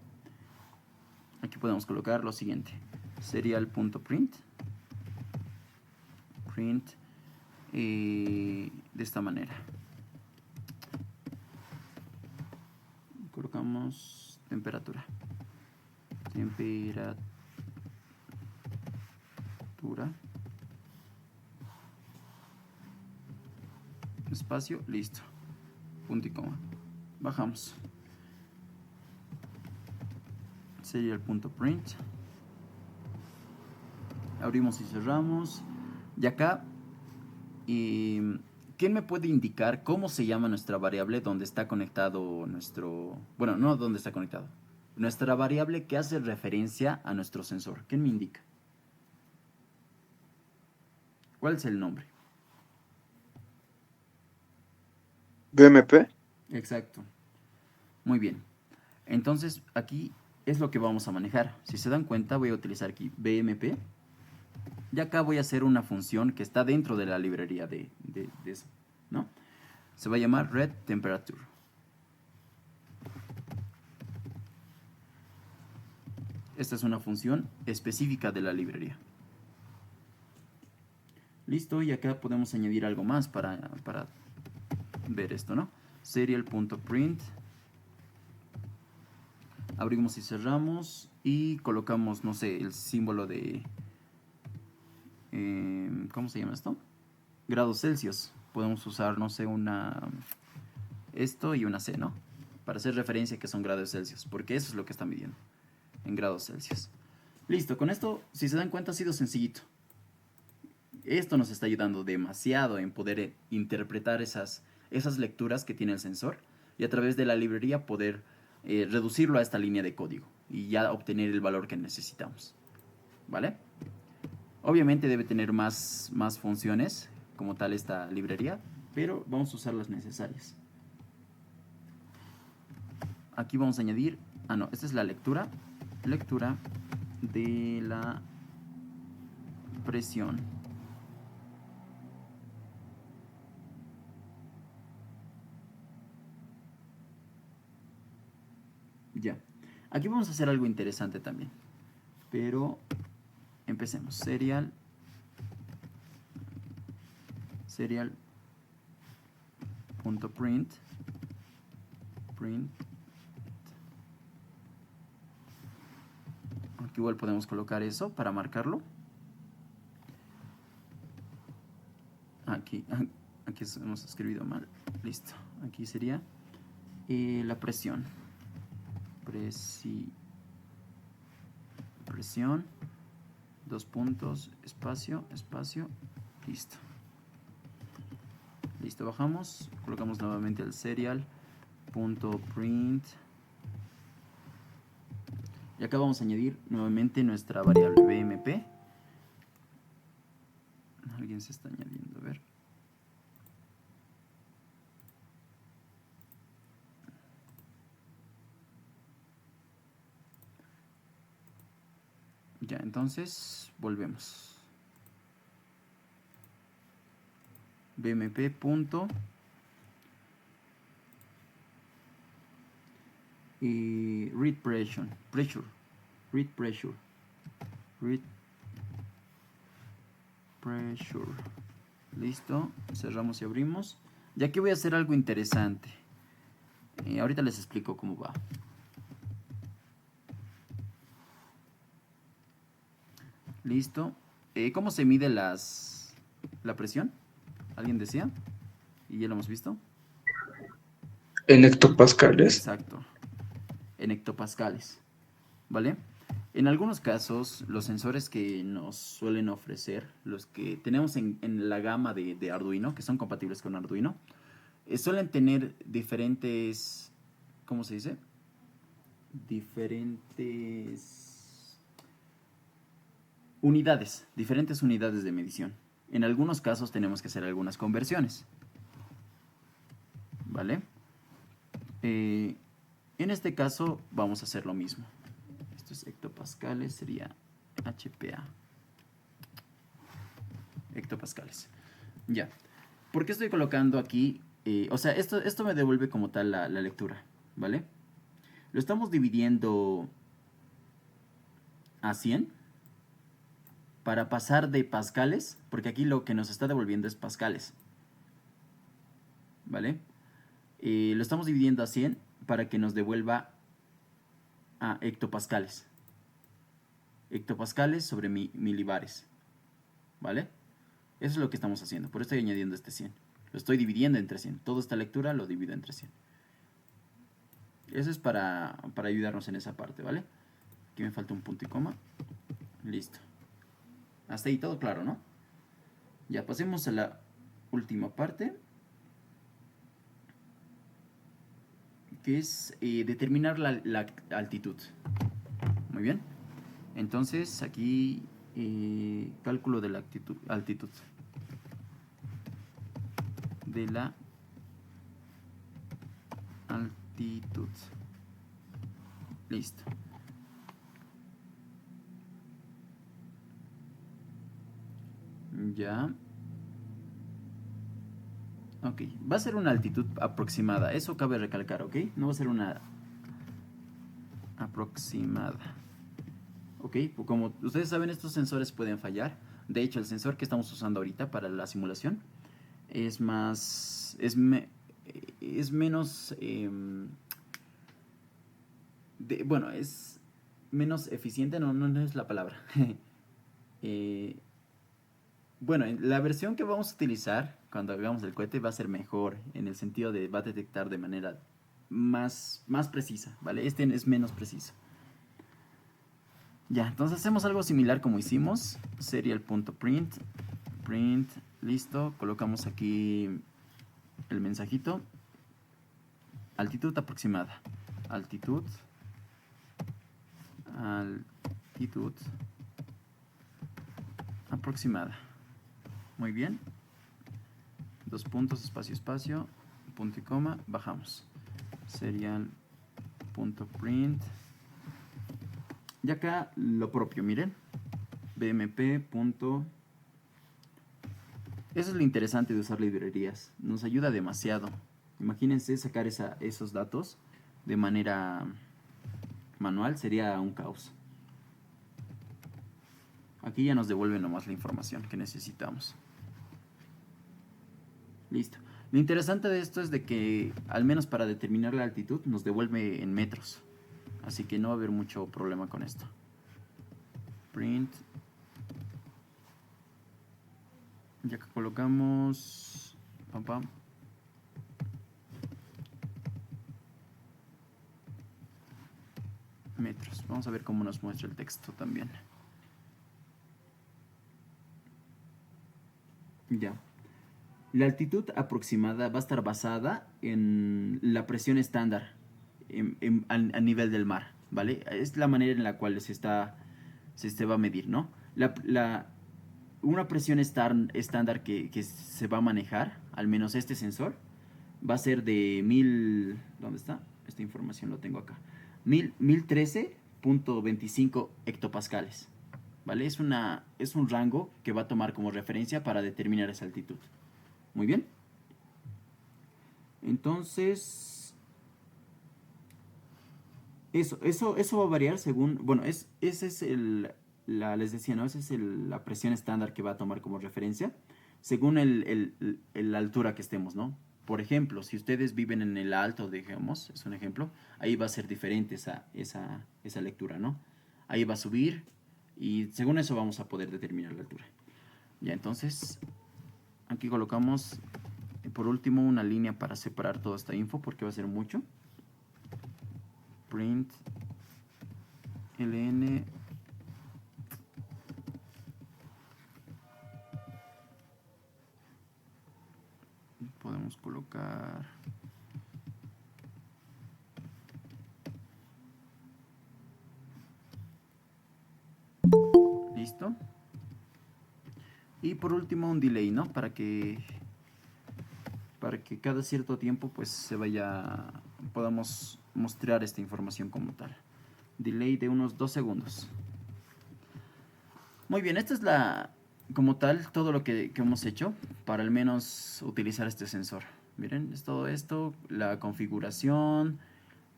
Aquí podemos colocar lo siguiente. Serial.print. Print de esta manera. Colocamos temperatura. Temperatura. Espacio, listo. Punto y coma. Bajamos. Serial.print. Abrimos y cerramos. Y acá, ¿quién me puede indicar cómo se llama nuestra variable donde está conectado nuestro... Bueno, no donde está conectado. Nuestra variable que hace referencia a nuestro sensor. ¿Quién me indica? ¿Cuál es el nombre? BMP. Exacto. Muy bien. Entonces, aquí es lo que vamos a manejar. Si se dan cuenta, voy a utilizar aquí BMP. Y acá voy a hacer una función que está dentro de la librería de eso, ¿no? Se va a llamar Red Temperature. Esta es una función específica de la librería. Listo, y acá podemos añadir algo más para ver esto, ¿no? Serial.print. Abrimos y cerramos y colocamos, no sé, el símbolo de... ¿cómo se llama esto? Grados Celsius. Podemos usar, no sé, esto y una C, ¿no? Para hacer referencia que son grados Celsius, porque eso es lo que está midiendo en grados Celsius. Listo, con esto, si se dan cuenta, ha sido sencillito. Esto nos está ayudando demasiado en poder interpretar esas lecturas que tiene el sensor y a través de la librería poder reducirlo a esta línea de código y ya obtener el valor que necesitamos. ¿Vale? Obviamente debe tener más funciones como tal esta librería, pero vamos a usar las necesarias. Aquí vamos a añadir, esta es la lectura de la presión. Ya. Aquí vamos a hacer algo interesante también. Pero empecemos. Serial.print. Aquí igual podemos colocar eso para marcarlo. Aquí hemos escrito mal. Listo. Aquí sería la presión. Presión, 2 puntos, espacio, listo. Listo, bajamos, colocamos nuevamente el serial.print y acá vamos a añadir nuevamente nuestra variable BMP. Alguien se está añadiendo, a ver. Ya, entonces volvemos. BMP. Y read pressure. Listo, cerramos y abrimos. Y aquí voy a hacer algo interesante. Ahorita les explico cómo va. Listo. ¿Cómo se mide la presión? ¿Alguien decía? ¿Y ya lo hemos visto? En hectopascales. Exacto. En hectopascales. ¿Vale? En algunos casos, los sensores que nos suelen ofrecer, los que tenemos en la gama de Arduino, que son compatibles con Arduino, suelen tener diferentes... ¿Cómo se dice? Diferentes unidades de medición. En algunos casos tenemos que hacer algunas conversiones. ¿Vale? En este caso vamos a hacer lo mismo. Esto es hectopascales, sería HPA. Hectopascales. Ya. ¿Por qué estoy colocando aquí? O sea, esto me devuelve como tal la lectura, ¿vale? Lo estamos dividiendo a 100 para pasar de pascales, porque aquí lo que nos está devolviendo es pascales, ¿vale? Lo estamos dividiendo a 100 para que nos devuelva a hectopascales. Hectopascales sobre milibares, ¿vale? Eso es lo que estamos haciendo, por eso estoy añadiendo este 100. Lo estoy dividiendo entre 100. Toda esta lectura lo divido entre 100. Eso es para ayudarnos en esa parte, ¿vale? Aquí me falta un punto y coma. Listo. Hasta ahí todo claro, ¿no? Ya pasemos a la última parte, que es determinar la altitud. Muy bien. Entonces aquí cálculo de la altitud. De la altitud. Listo. Ya. Ok, va a ser una altitud aproximada, eso cabe recalcar, ¿ok? No va a ser una aproximada. Ok, pues como ustedes saben, estos sensores pueden fallar. De hecho, el sensor que estamos usando ahorita para la simulación es más... es menos... bueno, es menos eficiente, no es la palabra. Bueno, la versión que vamos a utilizar cuando hagamos el cohete va a ser mejor, en el sentido de va a detectar de manera más precisa, ¿vale? Este es menos preciso. Ya, entonces hacemos algo similar como hicimos. Sería el punto print. Print, listo. Colocamos aquí el mensajito. Altitud aproximada. Altitud. Altitud aproximada. Muy bien. Dos puntos, espacio, espacio. Punto y coma. Bajamos. Sería el punto print. Y acá lo propio, miren. BMP. Eso es lo interesante de usar librerías. Nos ayuda demasiado. Imagínense sacar esos datos de manera manual. Sería un caos. Aquí ya nos devuelve nomás la información que necesitamos. Listo. Lo interesante de esto es de que, al menos para determinar la altitud, nos devuelve en metros. Así que no va a haber mucho problema con esto. Print. Ya que colocamos... Pam, pam. Metros. Vamos a ver cómo nos muestra el texto también. Ya. La altitud aproximada va a estar basada en la presión estándar a nivel del mar, ¿vale? Es la manera en la cual se va a medir, ¿no? Una presión estándar que se va a manejar, al menos este sensor, va a ser de 1000... ¿Dónde está? Esta información lo tengo acá. 1013.25 hectopascales, ¿vale? Es un rango que va a tomar como referencia para determinar esa altitud. Muy bien. Entonces, eso va a variar según... Bueno, ese es les decía, ¿no? Esa es la presión estándar que va a tomar como referencia según la altura que estemos, ¿no? Por ejemplo, si ustedes viven en el alto, digamos, es un ejemplo, ahí va a ser diferente esa lectura, ¿no? Ahí va a subir y según eso vamos a poder determinar la altura. Ya, entonces, aquí colocamos, por último, una línea para separar toda esta info porque va a ser mucho. Print ln podemos colocar listo. Y por último un delay, ¿no? Para que cada cierto tiempo pues se vaya podamos mostrar esta información como tal. Delay de unos 2 segundos. Muy bien, esta es como tal, todo lo que hemos hecho para al menos utilizar este sensor. Miren, es todo esto, la configuración,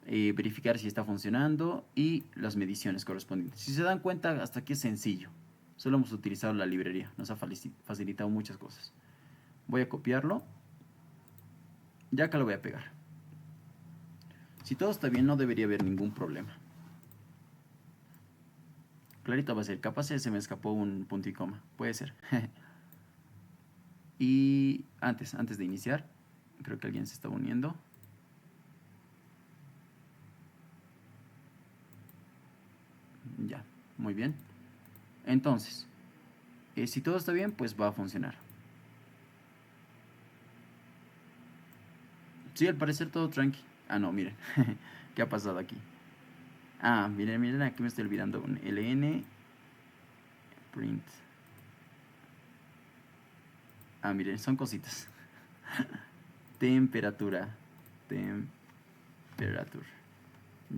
verificar si está funcionando y las mediciones correspondientes. Si se dan cuenta, hasta aquí es sencillo. Solo hemos utilizado la librería, nos ha facilitado muchas cosas. Voy a copiarlo. Ya acá lo voy a pegar. Si todo está bien, no debería haber ningún problema. Clarito va a ser. Capaz se me escapó un punto y coma. Puede ser. Y antes de iniciar, creo que alguien se está uniendo. Ya, muy bien. Entonces, si todo está bien, pues va a funcionar. Sí, al parecer todo tranqui. Ah, no, miren. ¿Qué ha pasado aquí? Ah, miren, aquí me estoy olvidando un ln print. Ah, miren, son cositas. Temperatura.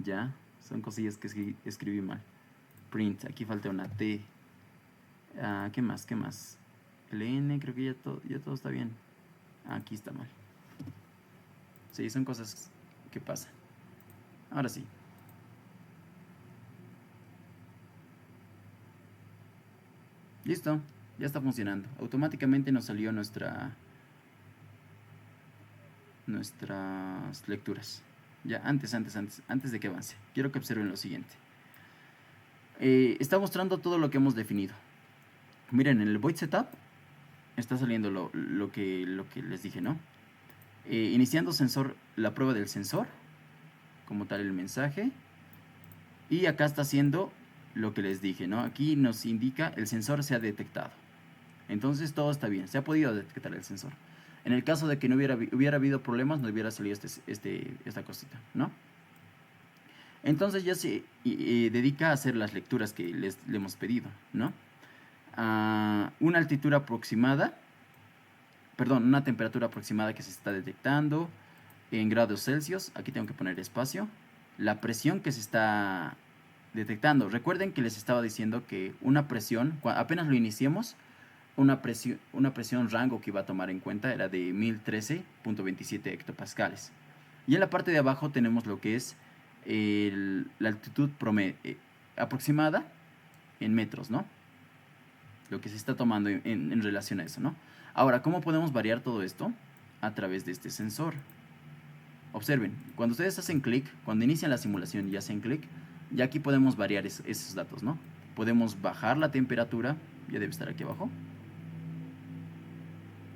Ya, son cosillas que escribí mal. Print, aquí falta una T. Ah, ¿qué más? ln, creo que ya todo está bien. Aquí está mal. Sí, son cosas que pasan. Ahora sí. Listo, ya está funcionando. Automáticamente nos salió nuestras lecturas. Ya, antes de que avance. Quiero que observen lo siguiente. Está mostrando todo lo que hemos definido. Miren, en el void setup está saliendo lo que les dije, ¿no? Iniciando la prueba del sensor, como tal el mensaje. Y acá está haciendo lo que les dije, ¿no? Aquí nos indica el sensor se ha detectado. Entonces todo está bien, se ha podido detectar el sensor. En el caso de que no hubiera habido problemas, no hubiera salido esta cosita, ¿no? Entonces ya se dedica a hacer las lecturas que le hemos pedido, ¿no? Una altitud aproximada, perdón, una temperatura aproximada que se está detectando en grados Celsius. Aquí tengo que poner espacio. La presión que se está detectando. Recuerden que les estaba diciendo que una presión, apenas lo iniciemos, una presión rango que iba a tomar en cuenta era de 1013.27 hectopascales. Y en la parte de abajo tenemos lo que es la altitud aproximada en metros, ¿no? Lo que se está tomando en relación a eso, ¿no? Ahora, ¿cómo podemos variar todo esto? A través de este sensor. Observen, cuando ustedes hacen clic, cuando inician la simulación y hacen clic, ya aquí podemos variar esos datos, ¿no? Podemos bajar la temperatura, ya debe estar aquí abajo.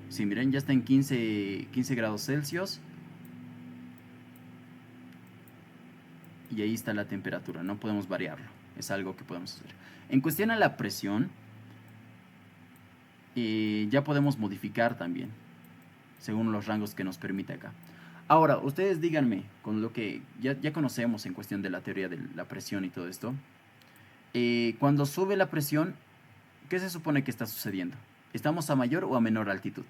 Sí, miren, ya está en 15 grados Celsius. Y ahí está la temperatura, no podemos variarlo. Es algo que podemos hacer. En cuestión a la presión, ya podemos modificar también, según los rangos que nos permite acá. Ahora, ustedes díganme, con lo que ya conocemos en cuestión de la teoría de la presión y todo esto, cuando sube la presión, ¿qué se supone que está sucediendo? ¿Estamos a mayor o a menor altitud?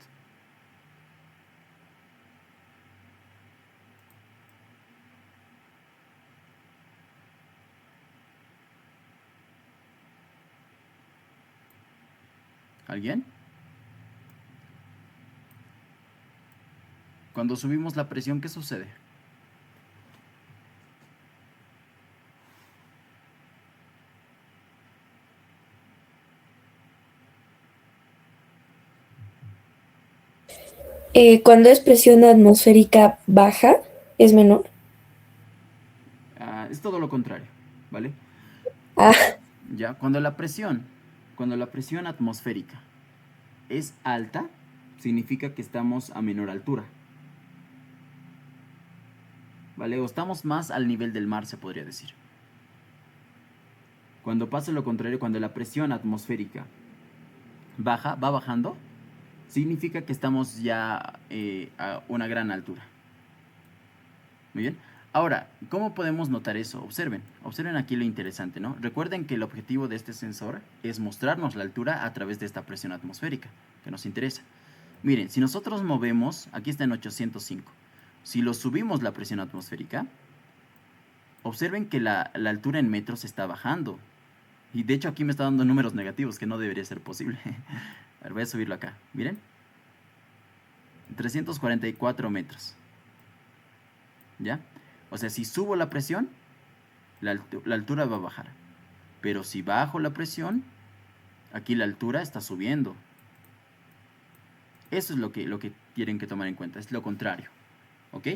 ¿Alguien? Cuando subimos la presión, ¿qué sucede? Cuando es presión atmosférica baja, es menor. Es todo lo contrario, ¿vale? Ah, Ya, cuando la presión atmosférica es alta, significa que estamos a menor altura. ¿Vale? O estamos más al nivel del mar, se podría decir. Cuando pasa lo contrario, cuando la presión atmosférica va bajando, significa que estamos ya a una gran altura. Muy bien. Ahora, ¿cómo podemos notar eso? Observen aquí lo interesante, ¿no? Recuerden que el objetivo de este sensor es mostrarnos la altura a través de esta presión atmosférica, que nos interesa. Miren, si nosotros movemos, aquí está en 805, Si lo subimos la presión atmosférica, observen que la altura en metros está bajando. Y de hecho aquí me está dando números negativos, que no debería ser posible. A ver, voy a subirlo acá. Miren. 344 metros. ¿Ya? O sea, si subo la presión, la altura va a bajar. Pero si bajo la presión, aquí la altura está subiendo. Eso es lo que tienen que tomar en cuenta. Es lo contrario. ¿Ok?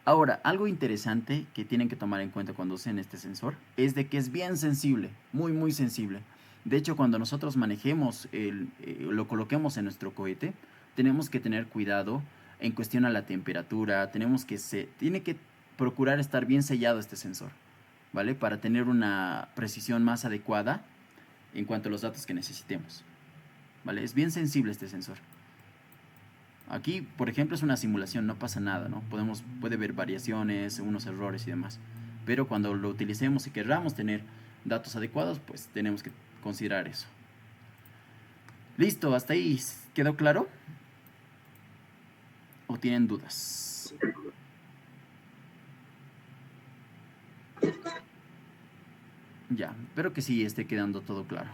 Ahora, algo interesante que tienen que tomar en cuenta cuando usen este sensor es de que es bien sensible, muy muy sensible. De hecho, cuando nosotros manejemos, lo coloquemos en nuestro cohete, tenemos que tener cuidado en cuestión a la temperatura, tiene que procurar estar bien sellado este sensor, ¿vale? Para tener una precisión más adecuada en cuanto a los datos que necesitemos, ¿vale? Es bien sensible este sensor. Aquí, por ejemplo, es una simulación, no pasa nada, ¿no? Puede haber variaciones, unos errores y demás. Pero cuando lo utilicemos y querramos tener datos adecuados, pues tenemos que considerar eso. Listo, hasta ahí. ¿Quedó claro? ¿O tienen dudas? Ya, espero que sí esté quedando todo claro.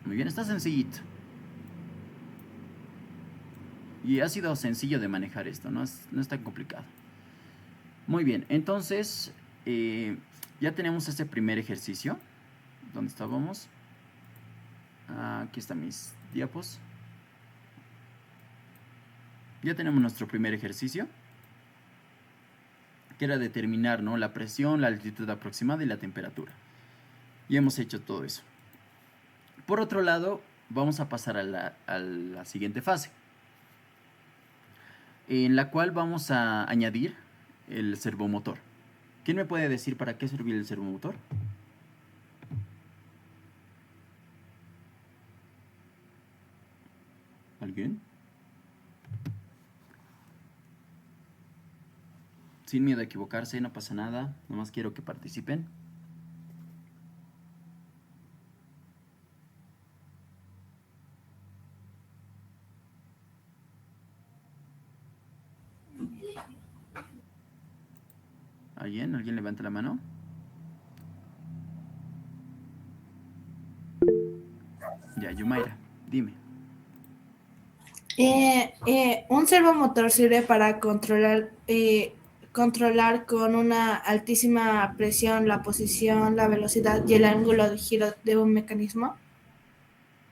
Muy bien, está sencillito. Y ha sido sencillo de manejar esto, no es tan complicado. Muy bien, entonces ya tenemos este primer ejercicio. ¿Dónde estábamos? Aquí están mis diapos. Ya tenemos nuestro primer ejercicio, que era determinar, ¿no?, la presión, la altitud aproximada y la temperatura. Y hemos hecho todo eso. Por otro lado, vamos a pasar a la siguiente fase, en la cual vamos a añadir el servomotor. ¿Quién me puede decir para qué servir el servomotor? ¿Alguien? Sin miedo a equivocarse, no pasa nada. Nomás quiero que participen. ¿Alguien? ¿Alguien levanta la mano? Ya, Yumaira, dime. Un servomotor sirve para controlar con una altísima presión la posición, la velocidad y el ángulo de giro de un mecanismo.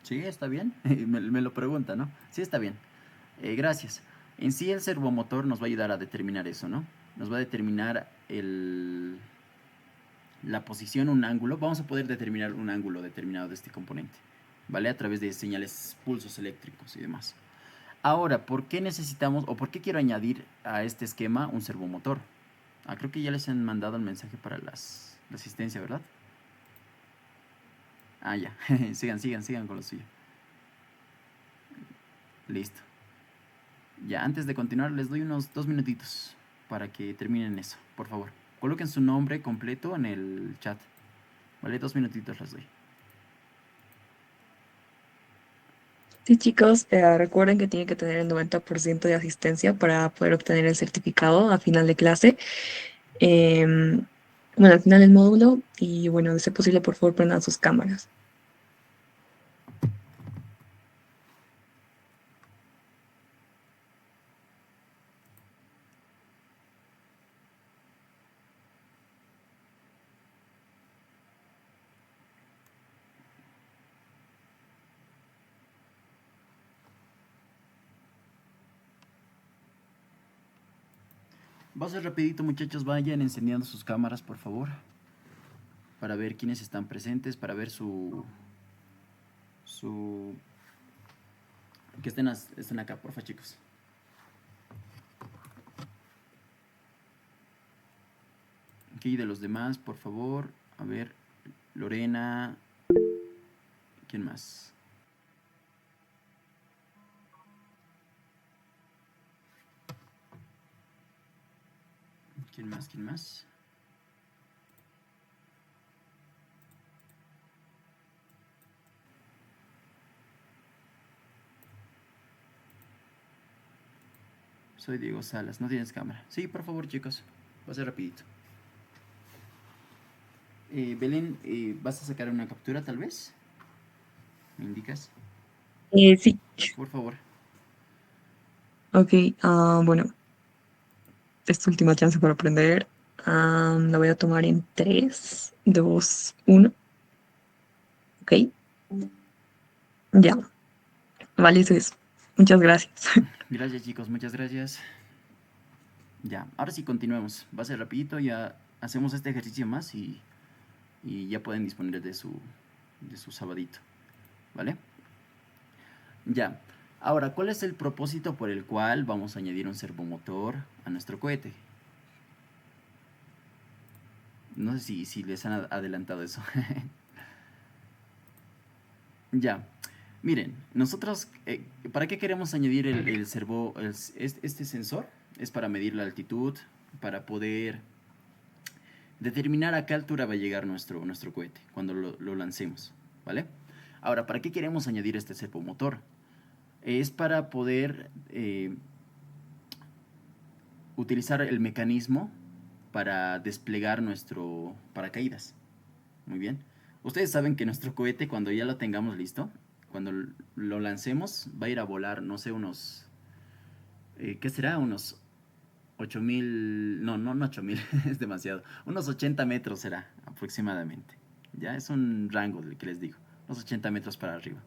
Sí, está bien. me lo pregunta, ¿no? Sí, está bien. Gracias. En sí, el servomotor nos va a ayudar a determinar eso, ¿no? Nos va a determinar la posición, un ángulo. Vamos a poder determinar un ángulo determinado de este componente, ¿vale? A través de señales, pulsos eléctricos y demás. Ahora, ¿por qué necesitamos o por qué quiero añadir a este esquema un servomotor? Creo que ya les han mandado el mensaje para la asistencia, ¿verdad? Ya. sigan con lo suyo. Listo. Ya, antes de continuar, les doy unos 2 minutitos para que terminen eso, por favor. Coloquen su nombre completo en el chat. Vale, 2 minutitos les doy. Sí, chicos, recuerden que tienen que tener el 90% de asistencia para poder obtener el certificado a final de clase. Em, bueno, al final del módulo y bueno, de ser posible, por favor, prendan sus cámaras. Va a ser rapidito, muchachos. Vayan encendiendo sus cámaras, por favor, para ver quiénes están presentes, para ver que estén acá, porfa, chicos. Aquí de los demás, por favor. A ver, Lorena. ¿Quién más? ¿Quién más? Soy Diego Salas. No tienes cámara. Sí, por favor, chicos. Va a ser rapidito. Belén, ¿vas a sacar una captura tal vez? ¿Me indicas? Sí, Por favor. ok. Bueno, esta última chance para aprender. La voy a tomar en 3, 2, 1. Ok, ya. Vale, eso es. Muchas gracias. Gracias, chicos. Muchas gracias. Ya, ahora sí continuemos. Va a ser rapidito. Ya hacemos este ejercicio más y ya pueden disponer de su sabadito. ¿Vale? Ya. Ahora, ¿cuál es el propósito por el cual vamos a añadir un servomotor a nuestro cohete? No sé si les han adelantado eso. Ya. Miren, nosotros, ¿para qué queremos añadir este sensor? Es para medir la altitud, para poder determinar a qué altura va a llegar nuestro cohete cuando lo lancemos, ¿vale? Ahora, ¿para qué queremos añadir este servomotor? Es para poder utilizar el mecanismo para desplegar nuestro paracaídas. Muy bien. Ustedes saben que nuestro cohete, cuando ya lo tengamos listo, cuando lo lancemos, va a ir a volar, no sé, ¿qué será? Unos 8000, no 8000, es demasiado. Unos 80 metros será aproximadamente. Ya es un rango del que les digo, unos 80 metros para arriba.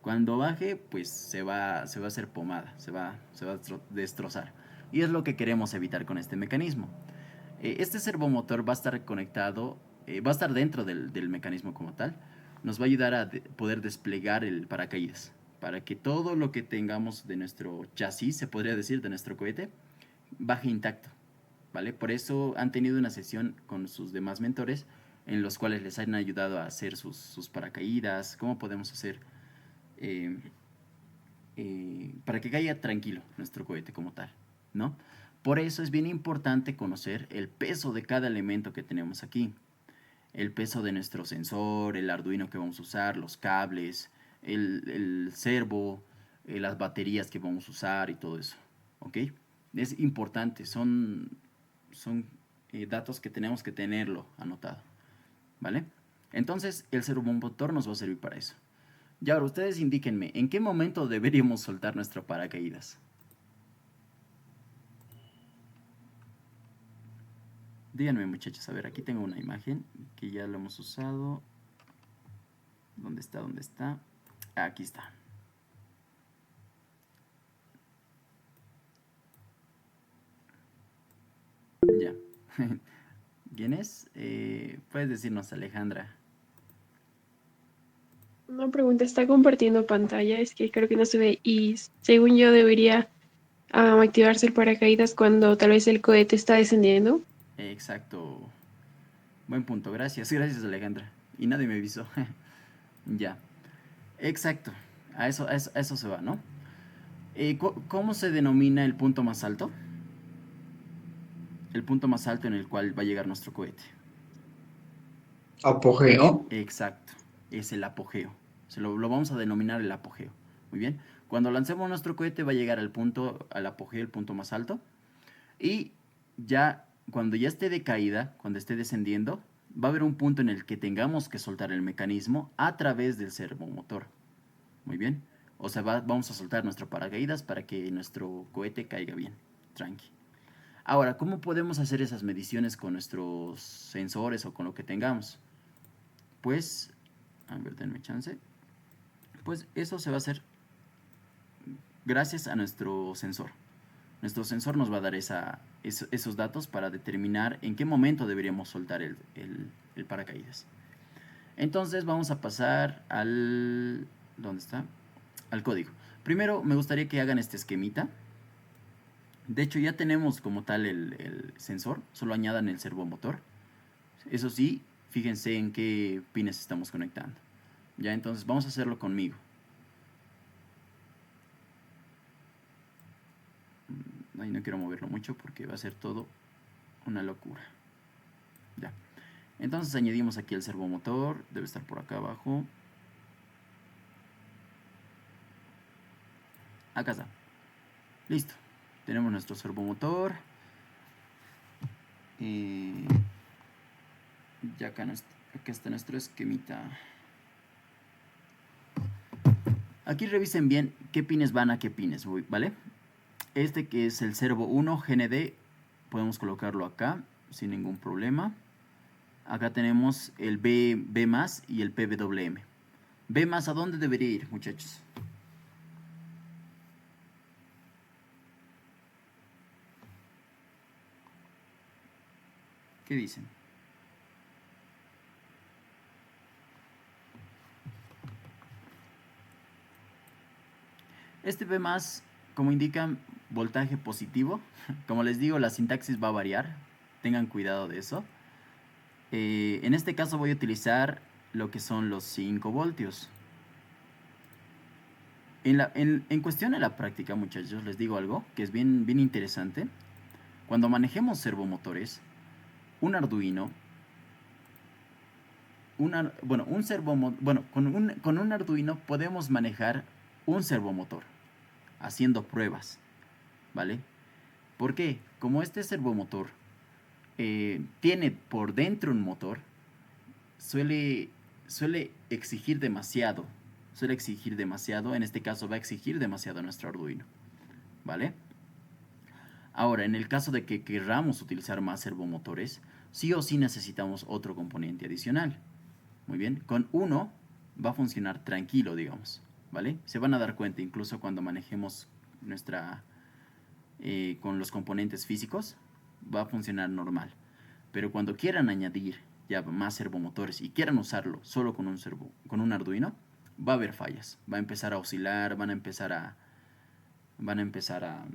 Cuando baje, pues se va a hacer pomada, se va a destrozar. Y es lo que queremos evitar con este mecanismo. Este servomotor va a estar conectado, va a estar dentro del mecanismo como tal. Nos va a ayudar a poder desplegar el paracaídas, para que todo lo que tengamos de nuestro chasis, se podría decir, de nuestro cohete, baje intacto, ¿vale? Por eso han tenido una sesión con sus demás mentores en los cuales les han ayudado a hacer sus paracaídas, cómo podemos hacer eh, para que caiga tranquilo nuestro cohete como tal, ¿no? Por eso es bien importante conocer el peso de cada elemento que tenemos aquí. El peso de nuestro sensor, el Arduino que vamos a usar, los cables, el servo, las baterías que vamos a usar y todo eso, ¿ok? Es importante, son datos que tenemos que tenerlo anotado, ¿vale? Entonces el servomotor nos va a servir para eso. Y ahora ustedes indíquenme, ¿en qué momento deberíamos soltar nuestro paracaídas? Díganme, muchachos, a ver, aquí tengo una imagen que ya lo hemos usado. ¿Dónde está? ¿Dónde está? Aquí está. Ya. ¿Quién es? Puedes decirnos, Alejandra. Una pregunta, está compartiendo pantalla, es que creo que no se ve y según yo debería activarse el paracaídas cuando tal vez el cohete está descendiendo. Exacto. Buen punto. Gracias. Gracias, Alejandra. Y nadie me avisó. Ya. Exacto. A eso se va, ¿no? ¿Cómo se denomina el punto más alto? El punto más alto en el cual va a llegar nuestro cohete. Apogeo. Exacto. Es el apogeo. Lo vamos a denominar el apogeo. Muy bien. Cuando lancemos nuestro cohete va a llegar al apogeo, el punto más alto. Y ya, cuando ya esté de caída, cuando esté descendiendo, va a haber un punto en el que tengamos que soltar el mecanismo a través del servomotor. Muy bien. O sea, vamos a soltar nuestro paracaídas para que nuestro cohete caiga bien. Tranqui. Ahora, ¿cómo podemos hacer esas mediciones con nuestros sensores o con lo que tengamos? Pues, a ver, denme chance. Pues eso se va a hacer gracias a nuestro sensor. Nuestro sensor nos va a dar esos datos para determinar en qué momento deberíamos soltar el paracaídas. Entonces vamos a pasar al... ¿Dónde está? Al código. Primero me gustaría que hagan este esquemita. De hecho ya tenemos como tal el sensor. Solo añadan el servomotor. Eso sí, fíjense en qué pines estamos conectando. Ya, entonces vamos a hacerlo conmigo. Ahí no quiero moverlo mucho porque va a ser todo una locura. Ya. Entonces añadimos aquí el servomotor. Debe estar por acá abajo. Acá está. Listo. Tenemos nuestro servomotor. Ya acá está nuestro esquemita. Aquí revisen bien qué pines van a qué pines, ¿vale? Este que es el servo 1 GND, podemos colocarlo acá sin ningún problema. Acá tenemos el B más y el PWM. B más, ¿a dónde debería ir, muchachos? ¿Qué dicen? Este B más, como indican, voltaje positivo. Como les digo, la sintaxis va a variar. Tengan cuidado de eso. En este caso voy a utilizar lo que son los 5 voltios. En cuestión de la práctica, muchachos, les digo algo que es bien interesante. Cuando manejemos servomotores, un Arduino, con un Arduino podemos manejar un servomotor haciendo pruebas, ¿vale? ¿Por qué? Como este servomotor tiene por dentro un motor, suele exigir demasiado. En este caso va a exigir demasiado nuestro Arduino, ¿vale? Ahora, en el caso de que querramos utilizar más servomotores, sí o sí necesitamos otro componente adicional. Muy bien, con uno va a funcionar tranquilo, digamos, ¿vale? Se van a dar cuenta incluso cuando manejemos con los componentes físicos, va a funcionar normal. Pero cuando quieran añadir ya más servomotores y quieran usarlo solo con un Arduino, va a haber fallas. Va a empezar a oscilar, van a empezar a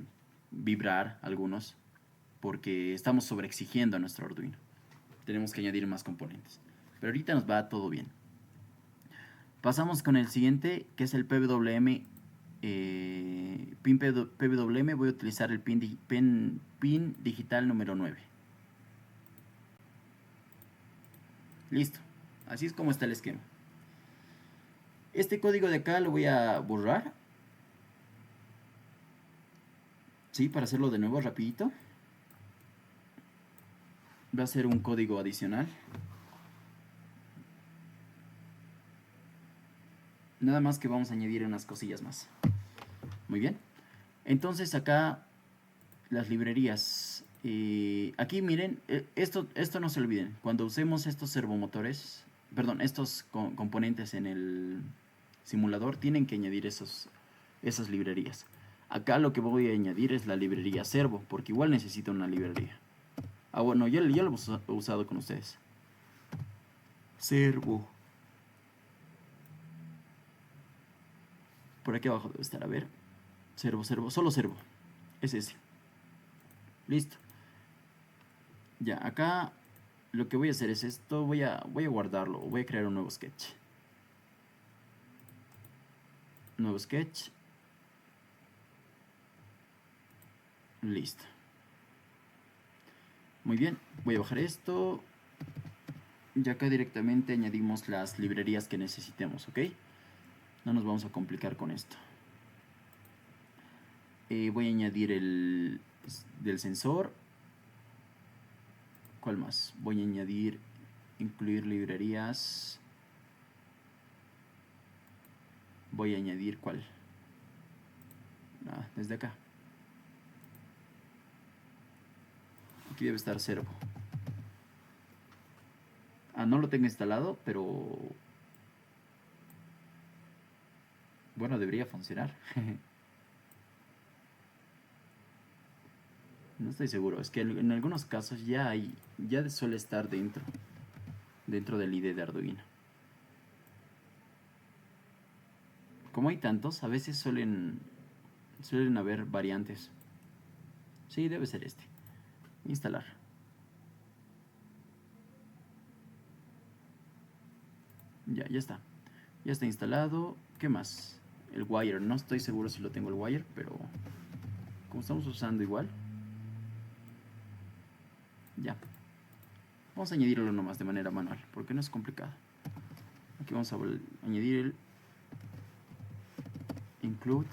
vibrar algunos, porque estamos sobreexigiendo a nuestro Arduino. Tenemos que añadir más componentes. Pero ahorita nos va todo bien. Pasamos con el siguiente, que es el PWM. Pin PWM, voy a utilizar el pin digital número 9. Listo. Así es como está el esquema. Este código de acá lo voy a borrar. Sí, para hacerlo de nuevo rapidito. Va a ser un código adicional. Nada más que vamos a añadir unas cosillas más. Muy bien. Entonces acá las librerías. Aquí miren, esto no se olviden. Cuando usemos estos servomotores, perdón, estos componentes en el simulador, tienen que añadir esas librerías. Acá lo que voy a añadir es la librería servo, porque igual necesito una librería. Ah, bueno, ya lo hemos usado con ustedes. Servo. Por aquí abajo debe estar, a ver. Servo, solo servo. Es ese. Listo. Ya, acá lo que voy a hacer es esto. Voy a guardarlo. Voy a crear un nuevo sketch. Nuevo sketch. Listo. Muy bien. Voy a bajar esto. Y acá directamente añadimos las librerías que necesitemos, ¿ok? No nos vamos a complicar con esto. Voy a añadir el del sensor. ¿Cuál más? Voy a añadir, incluir librerías. Voy a añadir ¿cuál? Desde acá. Aquí debe estar servo. No lo tengo instalado, pero bueno, debería funcionar. No estoy seguro, es que en algunos casos ya suele estar dentro del IDE de Arduino. Como hay tantos, a veces suelen haber variantes. Sí, debe ser este. Instalar. Ya está. Ya está instalado. ¿Qué más? El wire. No estoy seguro si lo tengo el wire, pero como estamos usando igual. Ya. Vamos a añadirlo nomás de manera manual, porque no es complicado. Aquí vamos a añadir el include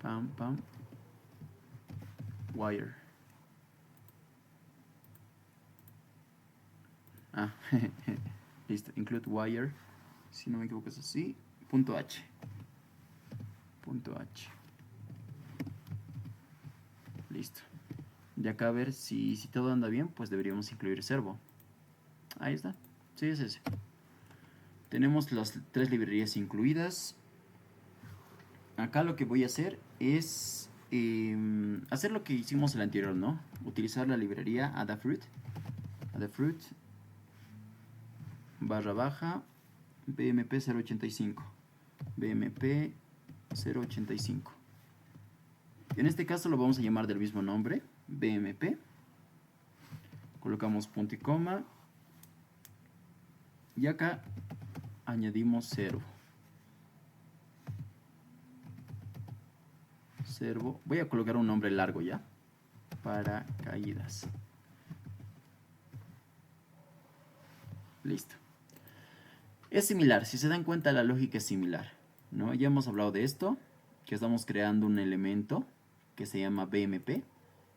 Pam. Wire. Ah, listo. Include wire. Si no me equivoco es así. Punto H. Listo. Y acá a ver si todo anda bien, pues deberíamos incluir servo. Ahí está. Sí, es ese. Tenemos las 3 librerías incluidas. Acá lo que voy a hacer es hacer lo que hicimos el anterior, ¿no? Utilizar la librería Adafruit /baja BMP 085. En este caso lo vamos a llamar del mismo nombre, BMP. Colocamos punto y coma. Y acá añadimos servo. Voy a colocar un nombre largo ya. Paracaídas. Listo. Es similar, si se dan cuenta la lógica es similar, ¿no? Ya hemos hablado de esto, que estamos creando un elemento que se llama BMP,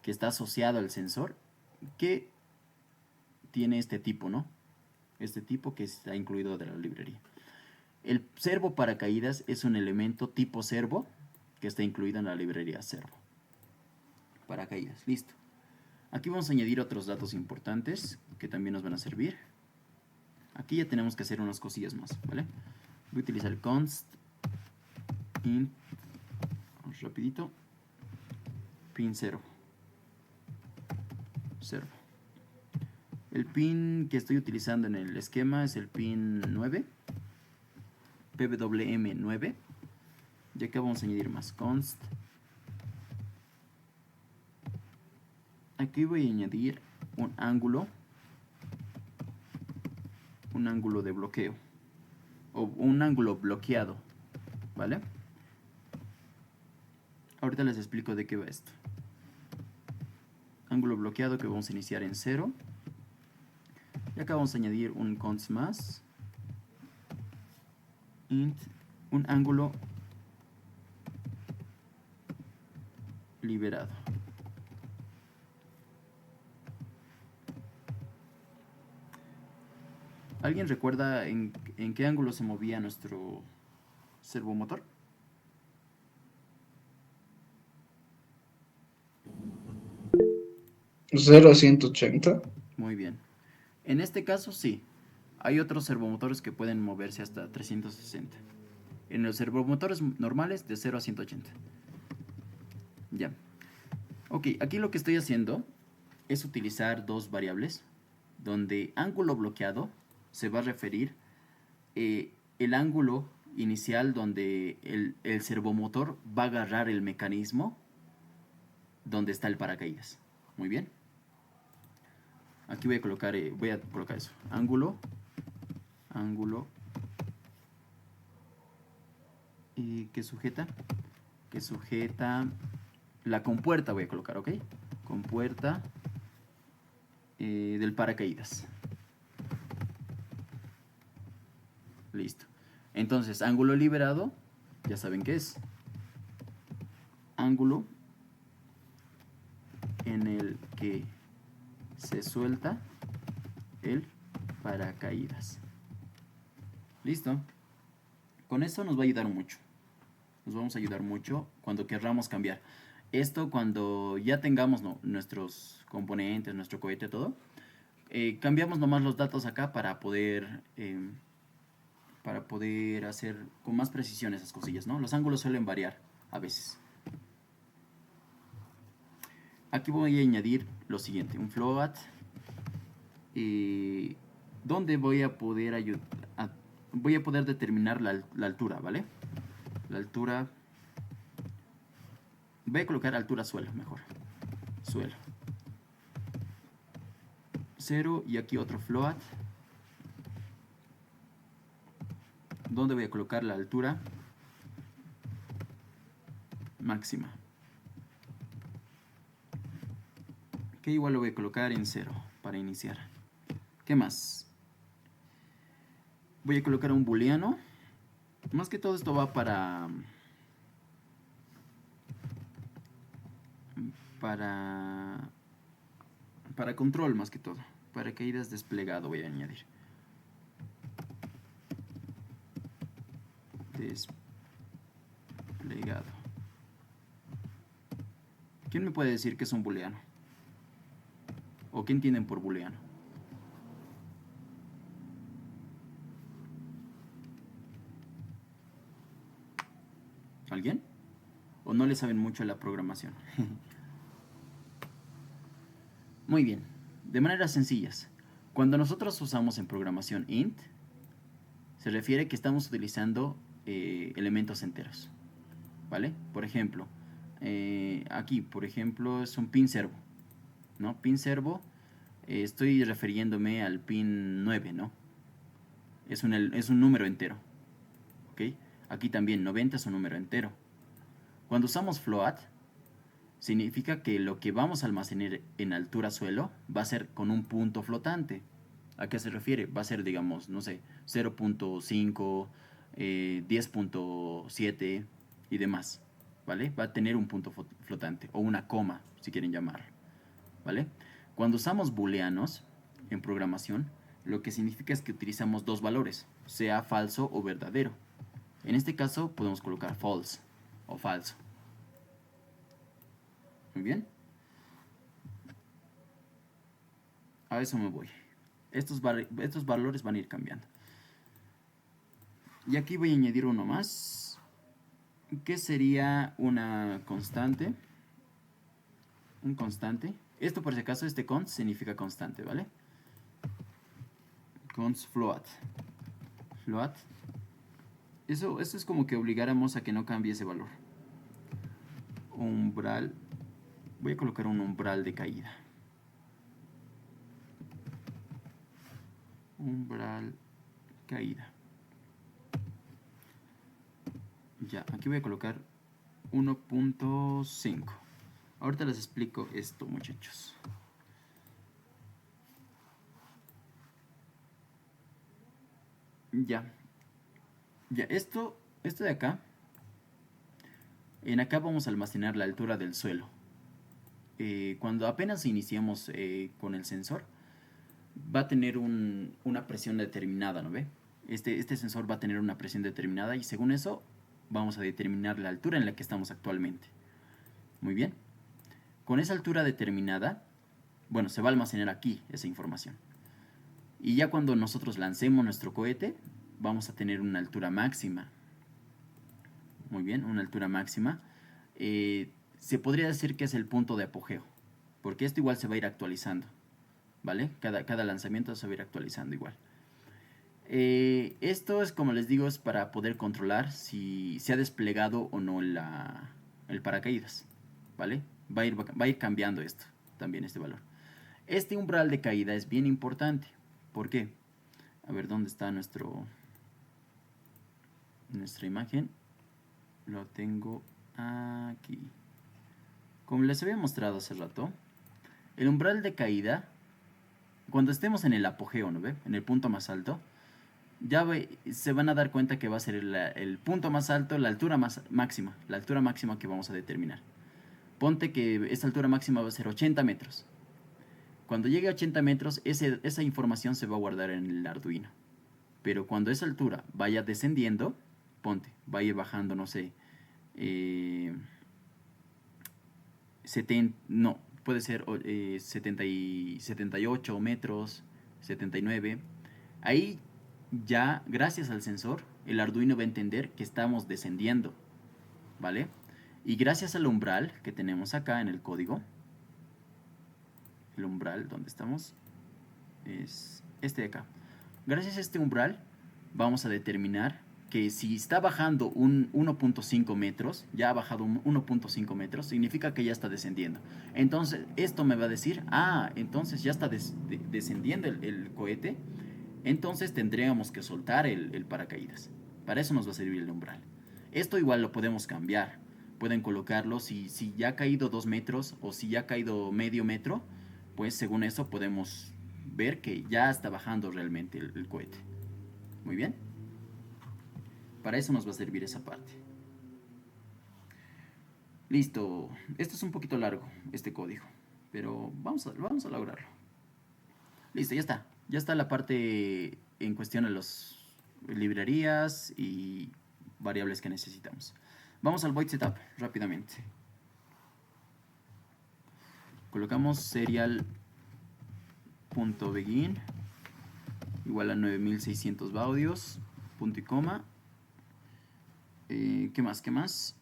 que está asociado al sensor, que tiene este tipo, ¿no? Este tipo que está incluido de la librería. El servo paracaídas es un elemento tipo servo que está incluido en la librería servo. Paracaídas, listo. Aquí vamos a añadir otros datos importantes que también nos van a servir. Aquí ya tenemos que hacer unas cosillas más, ¿vale? Voy a utilizar el const int, vamos rapidito, pin 0. El pin que estoy utilizando en el esquema es el pin 9, PWM 9. Y acá vamos a añadir más const. Aquí voy a añadir un ángulo de bloqueo o un ángulo bloqueado, ¿vale? Ahorita les explico de qué va esto. Ángulo bloqueado que vamos a iniciar en 0. Y acá vamos a añadir un const más int, un ángulo liberado. ¿Alguien recuerda en qué ángulo se movía nuestro servomotor? ¿0 a 180? Muy bien. En este caso sí. Hay otros servomotores que pueden moverse hasta 360. En los servomotores normales de 0 a 180. Ya. Ok, aquí lo que estoy haciendo es utilizar dos variables donde ángulo bloqueado se va a referir el ángulo inicial donde el servomotor va a agarrar el mecanismo donde está el paracaídas. Muy bien. Aquí voy a colocar eso. Ángulo. ¿Qué sujeta? Que sujeta la compuerta, voy a colocar, ¿ok? Compuerta del paracaídas. Listo. Entonces, ángulo liberado, ya saben qué es. Ángulo en el que se suelta el paracaídas. Listo. Con eso nos va a ayudar mucho. Nos vamos a ayudar mucho cuando querramos cambiar. Esto cuando ya tengamos nuestros componentes, nuestro cohete, todo. Cambiamos nomás los datos acá para poder hacer con más precisión esas cosillas, ¿no? Los ángulos suelen variar a veces. Aquí voy a añadir lo siguiente, un float donde voy a poder determinar la altura, ¿vale? La altura, voy a colocar altura suelo, mejor. Suelo. 0 y aquí otro float donde voy a colocar la altura máxima, que igual lo voy a colocar en 0 para iniciar. ¿Qué más? Voy a colocar un booleano Más que todo esto va para para control más que todo. Paracaídas desplegado voy a añadir. Desplegado. ¿Quién me puede decir que es un booleano? ¿O qué entienden por booleano? ¿Alguien? ¿O no le saben mucho a la programación? Muy bien. De maneras sencillas. Cuando nosotros usamos en programación int, se refiere que estamos utilizando elementos enteros. ¿Vale? Por ejemplo, aquí, por ejemplo, es un pin servo, ¿no? Pin servo, estoy refiriéndome al pin 9, ¿no? Es un número entero, ¿ok? Aquí también 90 es un número entero. Cuando usamos float, significa que lo que vamos a almacenar en altura suelo va a ser con un punto flotante. ¿A qué se refiere? Va a ser, digamos, no sé, 0.5, 10.7 y demás, ¿vale? Va a tener un punto flotante o una coma, si quieren llamarlo, ¿vale? Cuando usamos booleanos en programación, lo que significa es que utilizamos dos valores, sea falso o verdadero. En este caso podemos colocar false o falso. Muy bien. A eso me voy. Estos valores van a ir cambiando. Y aquí voy a añadir uno más, que sería una constante. Un constante. Esto por si acaso, este const significa constante, ¿vale? Const float. Float. Eso es como que obligáramos a que no cambie ese valor. Umbral. Voy a colocar un umbral de caída. Umbral caída. Ya, aquí voy a colocar 1.5. Ahorita les explico esto, muchachos. Ya. Ya, esto de acá. En acá vamos a almacenar la altura del suelo. Cuando apenas iniciamos con el sensor, va a tener una presión determinada, ¿no ve? Este sensor va a tener una presión determinada y según eso vamos a determinar la altura en la que estamos actualmente. Muy bien. Con esa altura determinada, bueno, se va a almacenar aquí esa información. Y ya cuando nosotros lancemos nuestro cohete, vamos a tener una altura máxima. Muy bien, una altura máxima. Se podría decir que es el punto de apogeo, porque esto igual se va a ir actualizando, ¿vale? Cada lanzamiento se va a ir actualizando igual. Esto es, como les digo, es para poder controlar si se ha desplegado o no el paracaídas, ¿vale? Va a ir cambiando esto, también este valor. Este umbral de caída es bien importante. ¿Por qué? A ver, ¿dónde está nuestra imagen? Lo tengo aquí. Como les había mostrado hace rato, el umbral de caída, cuando estemos en el apogeo, ¿no ve? En el punto más alto, ya se van a dar cuenta que va a ser el punto más alto, la altura máxima, la altura máxima que vamos a determinar. Ponte que esa altura máxima va a ser 80 metros. Cuando llegue a 80 metros, esa información se va a guardar en el Arduino. Pero cuando esa altura vaya descendiendo, ponte, va a ir bajando, no sé, puede ser 78 metros, 79. Ahí ya, gracias al sensor, el Arduino va a entender que estamos descendiendo, ¿vale? Y gracias al umbral que tenemos acá en el código, el umbral donde estamos es este de acá. Gracias a este umbral vamos a determinar que si está bajando un 1.5 metros, ya ha bajado un 1.5 metros, significa que ya está descendiendo. Entonces esto me va a decir, entonces ya está descendiendo el cohete, entonces tendríamos que soltar el paracaídas. Para eso nos va a servir el umbral. Esto igual lo podemos cambiar. Pueden colocarlo si ya ha caído 2 metros o si ya ha caído medio metro, pues según eso podemos ver que ya está bajando realmente el cohete. Muy bien. Para eso nos va a servir esa parte. Listo. Esto es un poquito largo, este código, pero vamos a lograrlo. Listo, ya está. Ya está la parte en cuestión de las librerías y variables que necesitamos. Vamos al void setup rápidamente. Colocamos serial.begin igual a 9600 baudios, punto y coma. ¿Qué más? ¿Qué más?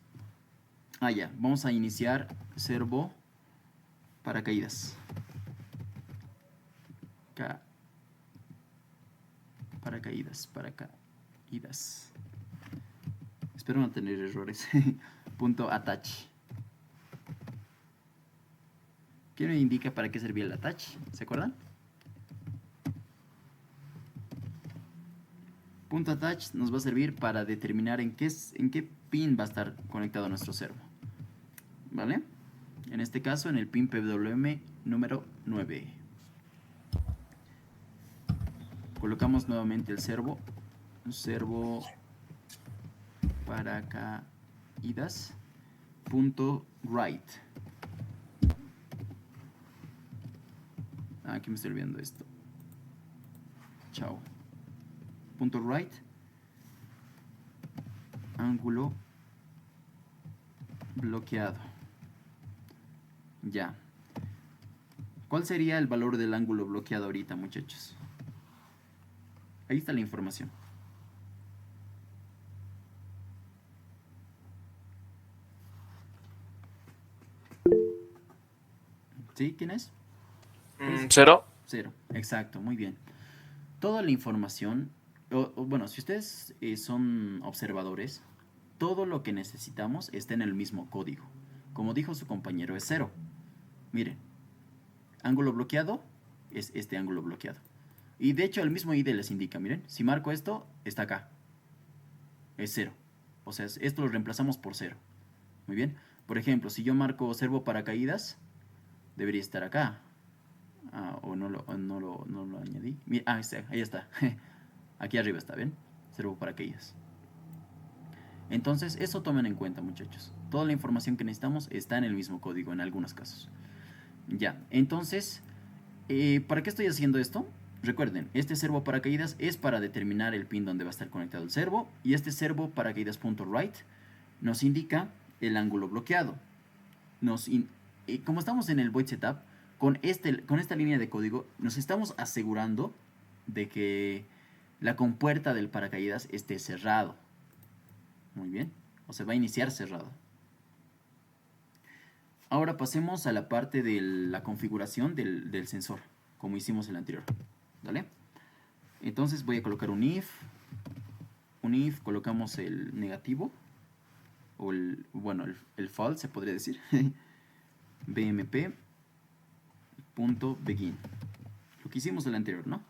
Ah, ya. Vamos a iniciar servo paracaídas. Paracaídas. Espero no tener errores. Punto attach. ¿Qué me indica para qué servía el attach? ¿Se acuerdan? Punto attach nos va a servir para determinar en qué pin va a estar conectado nuestro servo. ¿Vale? En este caso en el pin PWM número 9. Colocamos nuevamente el servo paracaídas punto write. Aquí me estoy olvidando esto. Chao. Punto write ángulo bloqueado. Ya. ¿Cuál sería el valor del ángulo bloqueado ahorita, muchachos? Ahí está la información. ¿Sí? ¿Quién es? 0. 0, exacto, muy bien. Toda la información, bueno, si ustedes son observadores, todo lo que necesitamos está en el mismo código. Como dijo su compañero, es 0. Miren, ángulo bloqueado es este ángulo bloqueado. Y de hecho el mismo ID les indica, miren, si marco esto, está acá. Es 0. O sea, esto lo reemplazamos por 0. Muy bien. Por ejemplo, si yo marco servo paracaídas, debería estar acá. O no lo añadí. Mira, ahí está. Aquí arriba está, ¿ven? Servo paracaídas. Entonces, eso tomen en cuenta, muchachos. Toda la información que necesitamos está en el mismo código en algunos casos. Ya, entonces, ¿para qué estoy haciendo esto? Recuerden, este servo paracaídas es para determinar el pin donde va a estar conectado el servo. Y este servo paracaídas.write nos indica el ángulo bloqueado. Como estamos en el void setup, con esta línea de código nos estamos asegurando de que la compuerta del paracaídas esté cerrado. Muy bien, o sea, va a iniciar cerrado. Ahora pasemos a la parte de la configuración del sensor, como hicimos en el anterior. ¿Vale? Entonces voy a colocar un if, colocamos el negativo, o el false se podría decir, bmp.begin. Lo que hicimos en el anterior, ¿no?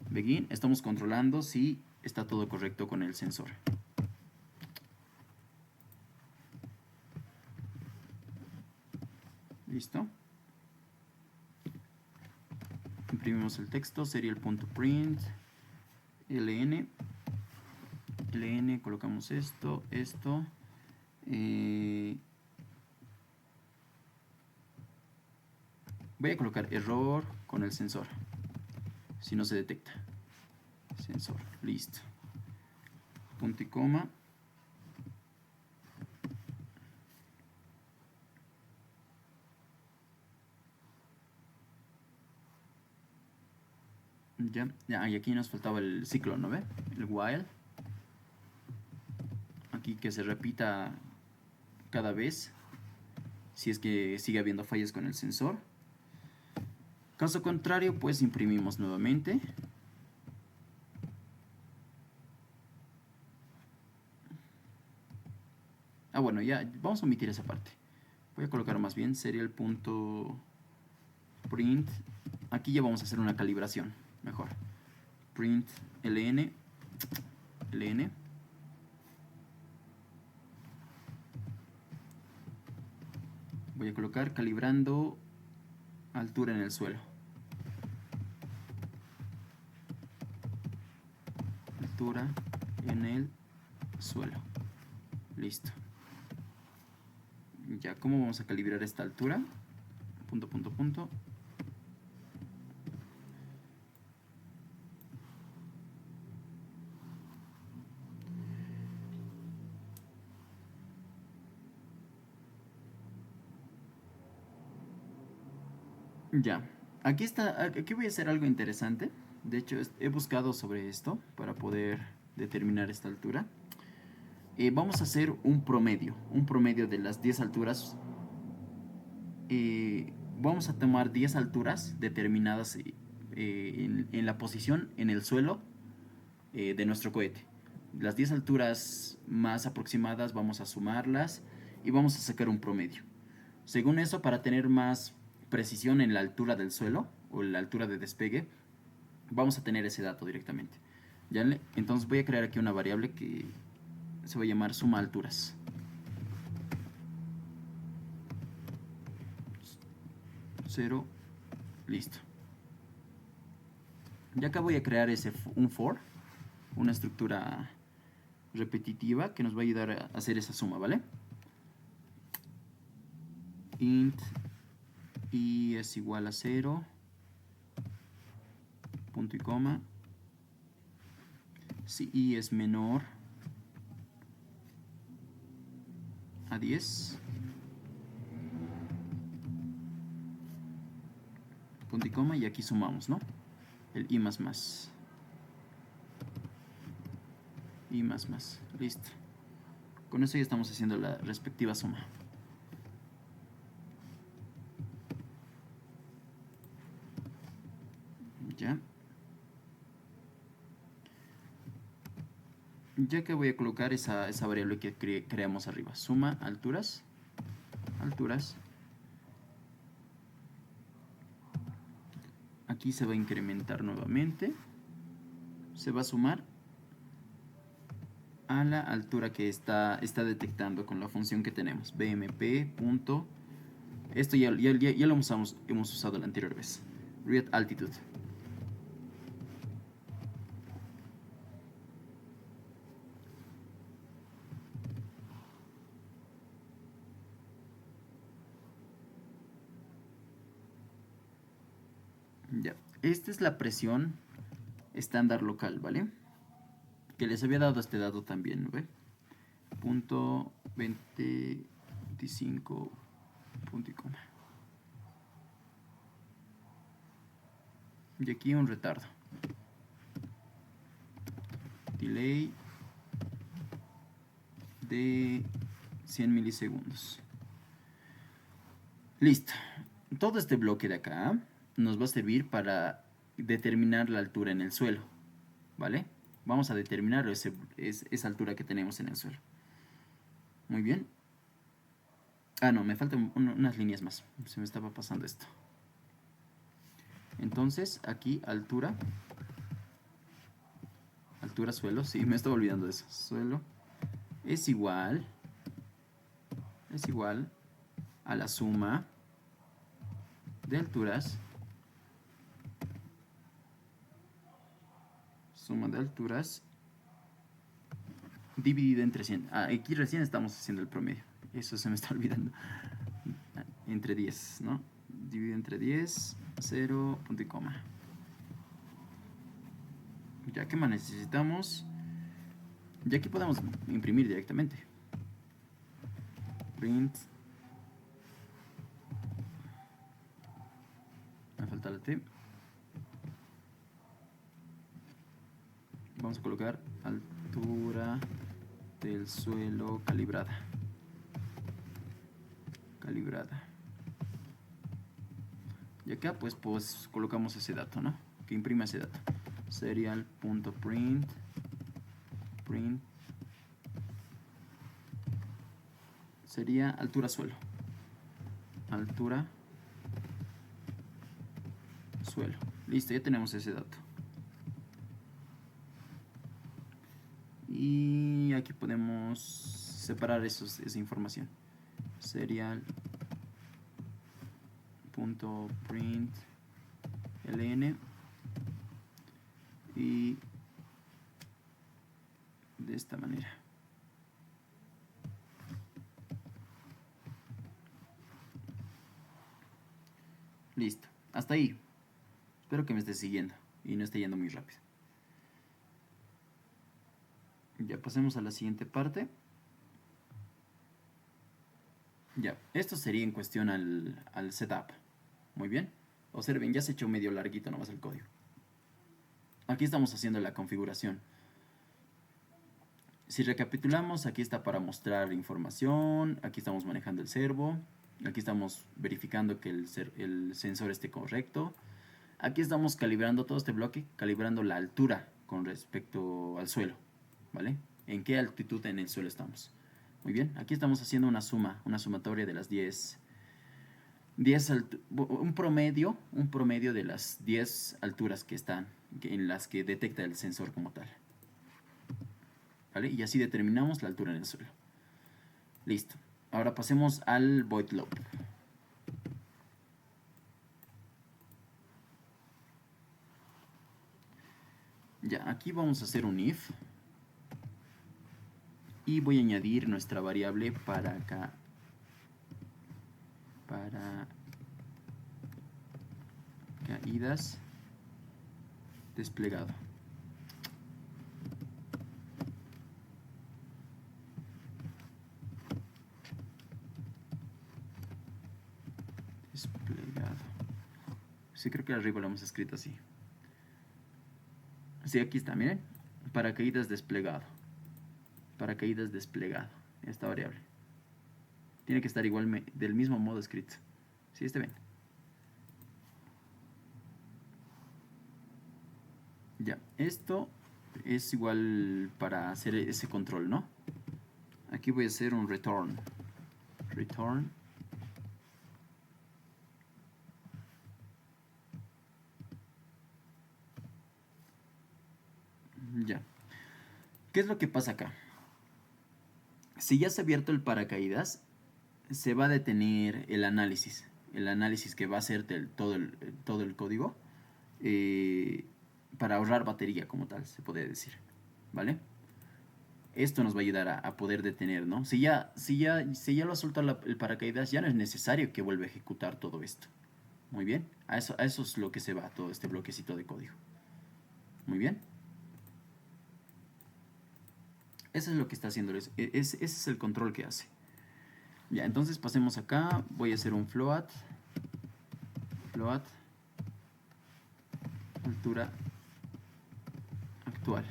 Begin, estamos controlando si está todo correcto con el sensor. Listo. Imprimimos el texto, serial.print, ln, colocamos esto. Voy a colocar error con el sensor, si no se detecta. Sensor, listo. Punto y coma. Ya, y aquí nos faltaba el ciclo, ¿no ve? El while. Aquí que se repita cada vez, si es que sigue habiendo fallas con el sensor. Caso contrario, pues imprimimos nuevamente. Bueno, ya vamos a omitir esa parte. Voy a colocar más bien serial.print. Aquí ya vamos a hacer una calibración. Mejor. Print ln. Voy a colocar calibrando altura en el suelo. Altura en el suelo. Listo. Ya, ¿cómo vamos a calibrar esta altura? Punto, punto, punto. Ya, aquí voy a hacer algo interesante. De hecho, he buscado sobre esto para poder determinar esta altura. Vamos a hacer un promedio de las 10 alturas. Vamos a tomar 10 alturas determinadas en la posición en el suelo de nuestro cohete. Las 10 alturas más aproximadas vamos a sumarlas y vamos a sacar un promedio. Según eso, para tener más precisión en la altura del suelo o la altura de despegue, vamos a tener ese dato directamente. ¿Ya? Entonces voy a crear aquí una variable que se va a llamar suma alturas. 0, listo. Y acá voy a crear un for, una estructura repetitiva que nos va a ayudar a hacer esa suma, ¿vale? Int i es igual a 0, punto y coma. Si i es menor a 10, punto y coma, y aquí sumamos, ¿no? El i más más. I más más. Listo. Con eso ya estamos haciendo la respectiva suma. Ya. Ya que voy a colocar esa variable que creamos arriba. Suma alturas. Alturas. Aquí se va a incrementar nuevamente. Se va a sumar a la altura que está detectando con la función que tenemos. BMP. Esto ya lo hemos usado la anterior vez. Read altitude. Ya. Esta es la presión estándar local, ¿vale? Que les había dado este dato también, ¿ve? Punto 25, punto y coma. Y aquí un retardo. Delay de 100 milisegundos. Listo. Todo este bloque de acá nos va a servir para determinar la altura en el suelo, ¿vale? Vamos a determinar esa altura que tenemos en el suelo. Muy bien. Ah, no, me faltan unas líneas más. Se me estaba pasando esto. Entonces, aquí altura. Altura suelo. Sí, me estaba olvidando de eso. Suelo es igual a la suma de alturas. Suma de alturas dividida entre 100. Aquí recién estamos haciendo el promedio. Eso se me está olvidando. Entre 10, ¿no? Dividido entre 10, 0, punto y coma. Ya que más necesitamos. Ya aquí podemos imprimir directamente. Print. Me falta la T. Vamos a colocar altura del suelo calibrada. Y acá pues colocamos ese dato, ¿no? Que imprima ese dato. Serial.print sería altura suelo. Listo, ya tenemos ese dato. Y aquí podemos separar esa información. Serial.print ln y de esta manera. Listo. Hasta ahí. Espero que me esté siguiendo y no esté yendo muy rápido. Ya pasemos a la siguiente parte. Ya, esto sería en cuestión al setup. Muy bien. Observen, ya se echó medio larguito nomás el código. Aquí estamos haciendo la configuración. Si recapitulamos, aquí está para mostrar información, aquí estamos manejando el servo, aquí estamos verificando que el sensor esté correcto, aquí estamos calibrando todo este bloque, calibrando la altura con respecto al suelo, ¿vale? ¿En qué altitud en el suelo estamos? Muy bien, aquí estamos haciendo una sumatoria de las 10 un promedio de las 10 alturas que están, en las que detecta el sensor como tal. ¿Vale? Y así determinamos la altura en el suelo. Listo. Ahora pasemos al void loop. Ya, aquí vamos a hacer un if. Y voy a añadir nuestra variable para acá. Para caídas desplegado. Desplegado. Sí, creo que arriba lo hemos escrito así. Sí, aquí está, miren. Paracaídas desplegado. Paracaídas desplegado. Esta variable. Tiene que estar igual del mismo modo escrito. ¿Sí? Este ven. Ya, esto es igual para hacer ese control, ¿no? Aquí voy a hacer un return. Return. Ya. ¿Qué es lo que pasa acá? Si ya se ha abierto el paracaídas, se va a detener el análisis. El análisis que va a hacer todo el código. Para ahorrar batería como tal, se puede decir. ¿Vale? Esto nos va a ayudar a poder detener, ¿no? Si ya lo ha soltado el paracaídas, ya no es necesario que vuelva a ejecutar todo esto. Muy bien. A eso es lo que se va todo este bloquecito de código. Muy bien. Eso es lo que está haciendo. Ese es el control que hace. Ya, entonces pasemos acá. Voy a hacer un float. Float. Altura actual.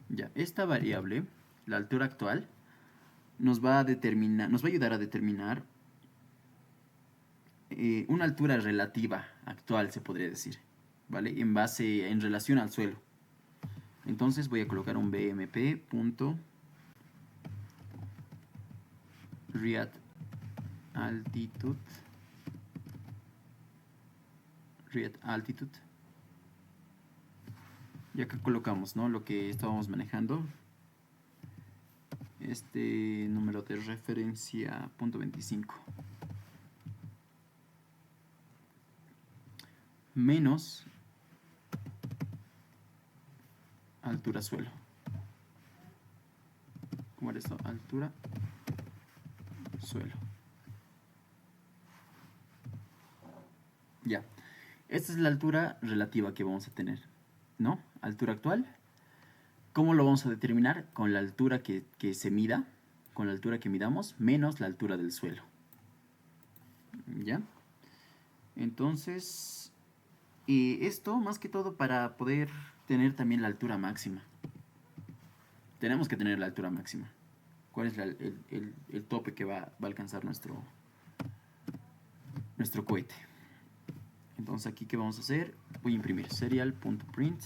Ya, esta variable, la altura actual, nos va a ayudar a determinar una altura relativa actual, se podría decir, ¿vale? En relación al suelo. Entonces voy a colocar un bmp.readAltitude. Y acá colocamos, ¿no? Lo que estábamos manejando. Este número de referencia .25 menos altura suelo. ¿Cómo era esto? Altura suelo. Ya. Esta es la altura relativa que vamos a tener, ¿no? Altura actual. ¿Cómo lo vamos a determinar? Con la altura que se mida, con la altura que midamos, menos la altura del suelo. ¿Ya? Entonces, esto más que todo para poder tener también la altura máxima. Tenemos que tener la altura máxima. ¿Cuál es el tope que va a alcanzar nuestro cohete? Entonces aquí, ¿qué vamos a hacer? Voy a imprimir serial.print.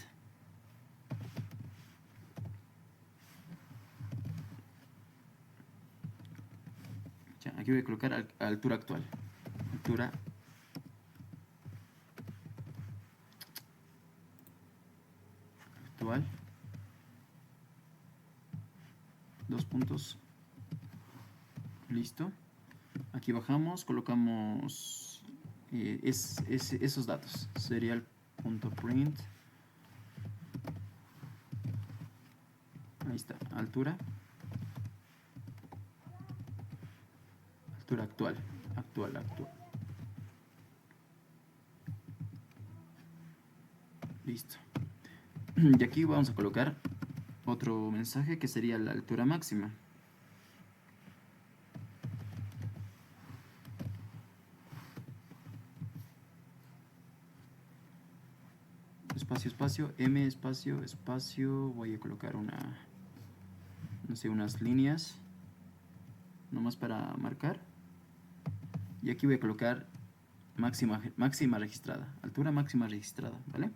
Ya, aquí voy a colocar altura actual. Altura actual. 2 puntos. Listo. Aquí bajamos, colocamos esos datos. Serial.print. Ahí está, altura. altura actual. Actual. Listo. Y aquí vamos a colocar otro mensaje que sería la altura máxima. Espacio, M, espacio, voy a colocar unas líneas, nomás para marcar. Y aquí voy a colocar máxima registrada, altura máxima registrada, ¿vale?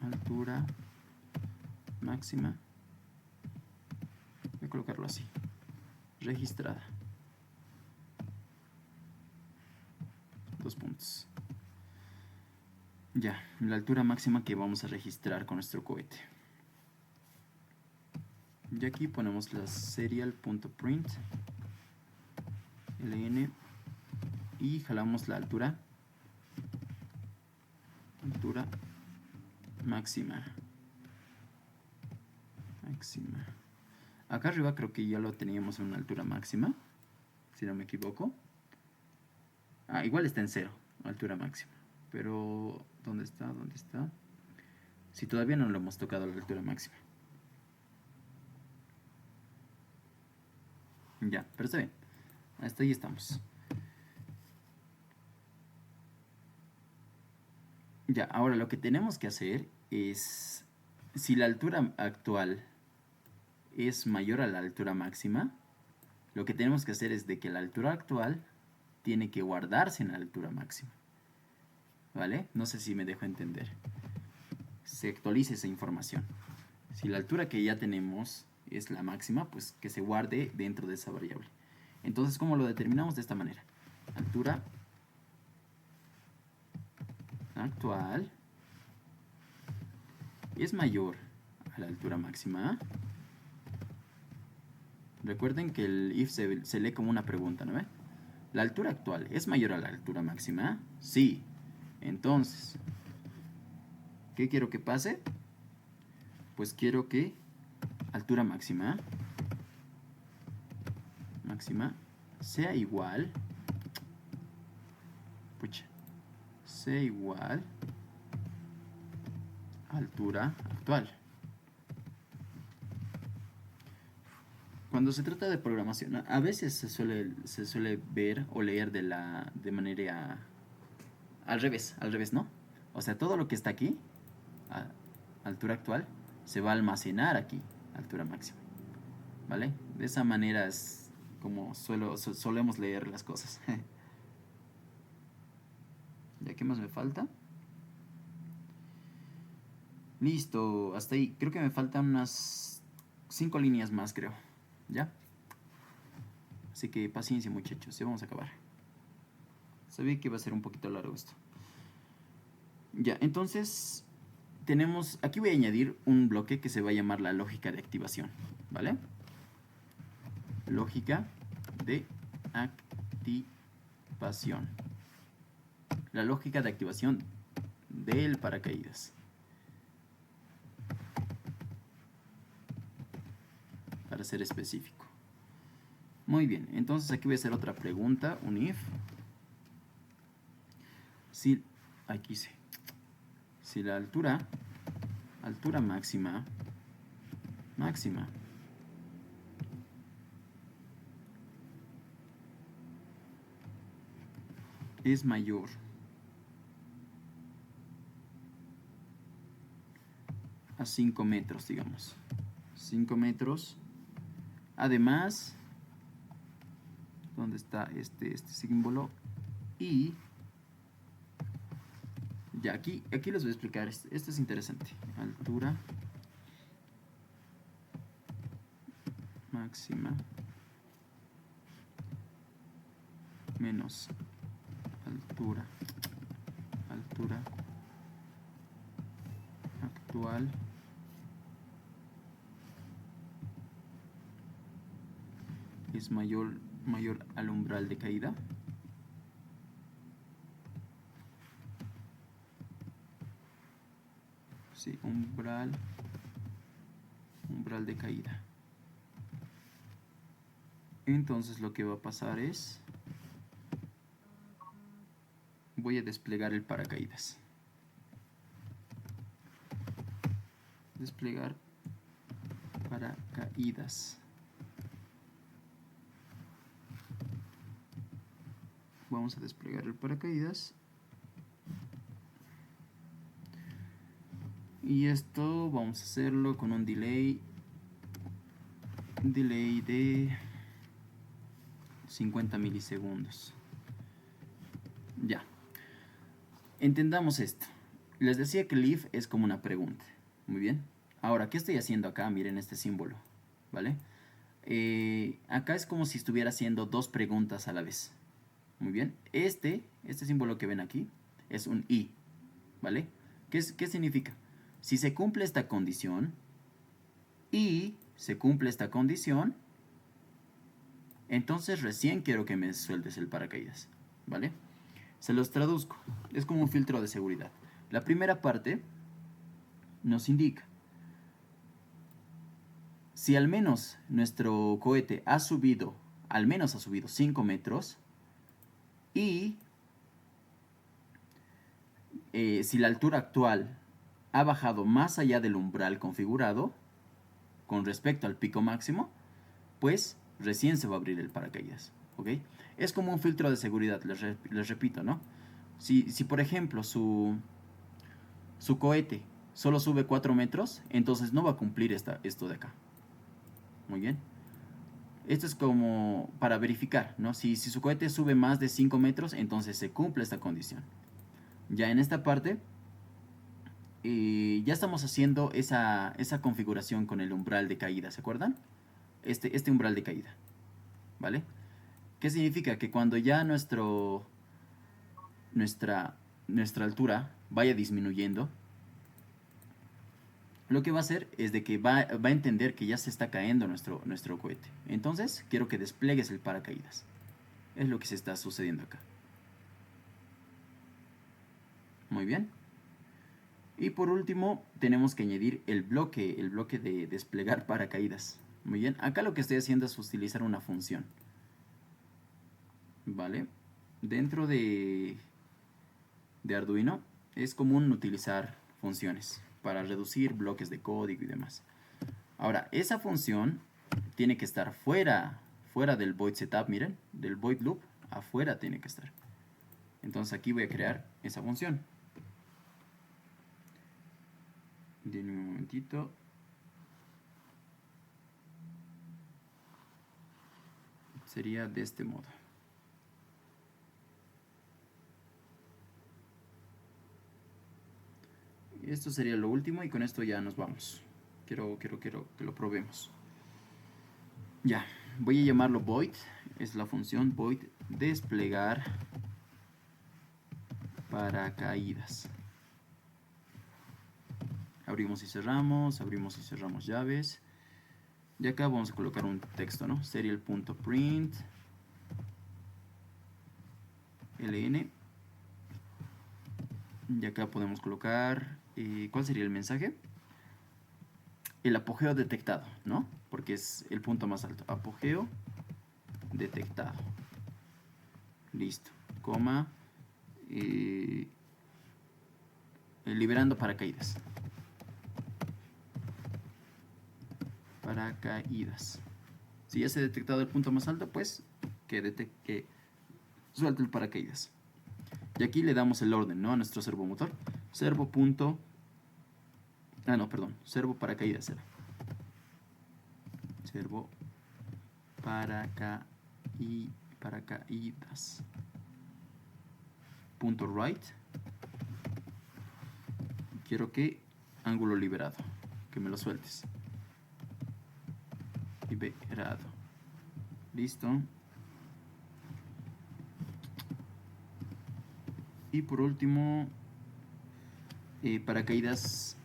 Altura máxima, voy a colocarlo así, registrada. 2 puntos. Ya, la altura máxima que vamos a registrar con nuestro cohete. Y aquí ponemos la serial.print ln y jalamos la altura máxima. Acá arriba creo que ya lo teníamos en una altura máxima, si no me equivoco. Igual está en 0, altura máxima. Pero, ¿dónde está? Si todavía no lo hemos tocado la altura máxima. Ya, pero está bien. Hasta ahí estamos. Ya, ahora lo que tenemos que hacer es, si la altura actual es mayor a la altura máxima, lo que tenemos que hacer es de que la altura actual tiene que guardarse en la altura máxima. ¿Vale? No sé si me dejo entender. Se actualice esa información. Si la altura que ya tenemos es la máxima, pues que se guarde dentro de esa variable. Entonces, ¿cómo lo determinamos? De esta manera. Altura actual es mayor a la altura máxima. Recuerden que el if se lee como una pregunta, ¿no ve? ¿La altura actual es mayor a la altura máxima? Sí. Entonces, ¿qué quiero que pase? Pues quiero que altura máxima sea igual a altura actual. Cuando se trata de programación, a veces se suele ver o leer de manera al revés, ¿no? O sea, todo lo que está aquí, altura actual, se va a almacenar aquí, altura máxima. ¿Vale? De esa manera es como solemos leer las cosas. ¿Ya qué más me falta? Listo, hasta ahí. Creo que me faltan unas 5 líneas más, creo. ¿Ya? Así que paciencia, muchachos, ya vamos a acabar. Sabía que iba a ser un poquito largo esto. Ya, entonces tenemos, aquí voy a añadir un bloque que se va a llamar la lógica de activación, ¿vale? Lógica de activación. La lógica de activación del paracaídas. Para ser específico. Muy bien, entonces aquí voy a hacer otra pregunta, un if. Si la altura máxima es mayor a 5 metros, digamos. 5 metros. Además, ¿dónde está este símbolo? Y ya, aquí les voy a explicar. Esto es interesante. Altura máxima menos altura actual es mayor al umbral de caída. Sí, umbral de caída. Entonces lo que va a pasar es, voy a desplegar el paracaídas. Desplegar paracaídas. Vamos a desplegar el paracaídas. Y esto vamos a hacerlo con un delay de 50 milisegundos. Ya. Entendamos esto. Les decía que el if es como una pregunta. Muy bien. Ahora, ¿qué estoy haciendo acá? Miren este símbolo. ¿Vale? Acá es como si estuviera haciendo dos preguntas a la vez. Muy bien. Este símbolo que ven aquí es un i. ¿Vale? ¿Qué significa? Si se cumple esta condición y se cumple esta condición, entonces recién quiero que me sueltes el paracaídas. ¿Vale? Se los traduzco. Es como un filtro de seguridad. La primera parte nos indica si al menos nuestro cohete ha subido 5 metros y si la altura actual ha bajado más allá del umbral configurado con respecto al pico máximo, pues recién se va a abrir el paracaídas. ¿Ok? Es como un filtro de seguridad, les repito, ¿no? Si por ejemplo su cohete solo sube 4 metros, entonces no va a cumplir esto de acá. Muy bien. Esto es como para verificar, ¿no? Si su cohete sube más de 5 metros, entonces se cumple esta condición. Ya en esta parte, ya estamos haciendo esa configuración con el umbral de caída, ¿se acuerdan? Este umbral de caída, ¿vale? ¿Qué significa? Que cuando ya nuestra altura vaya disminuyendo, lo que va a hacer es de que va a entender que ya se está cayendo nuestro cohete. Entonces, quiero que despliegues el paracaídas. Es lo que se está sucediendo acá. Muy bien. Y por último, tenemos que añadir el bloque de desplegar paracaídas. Muy bien. Acá lo que estoy haciendo es utilizar una función. ¿Vale? Dentro de Arduino es común utilizar funciones para reducir bloques de código y demás. Ahora, esa función tiene que estar fuera del void setup, miren, del void loop, afuera tiene que estar. Entonces aquí voy a crear esa función. Denme un momentito. Sería de este modo. Esto sería lo último y con esto ya nos vamos. Quiero que lo probemos. Ya, voy a llamarlo void. Es la función void desplegar paracaídas. Abrimos y cerramos llaves. Y acá vamos a colocar un texto, ¿no? Serial.print ln. Y acá podemos colocar, ¿cuál sería el mensaje? El apogeo detectado, ¿no? Porque es el punto más alto. Apogeo detectado. Listo. Coma. Liberando paracaídas. Paracaídas. Si ya se ha detectado el punto más alto, pues que suelte el paracaídas. Y aquí le damos el orden, ¿no? A nuestro servomotor. Servo paracaídas era. Servo paracaídas. Punto right. Quiero que ángulo liberado. Que me lo sueltes. Liberado. Listo. Y por último, paracaídas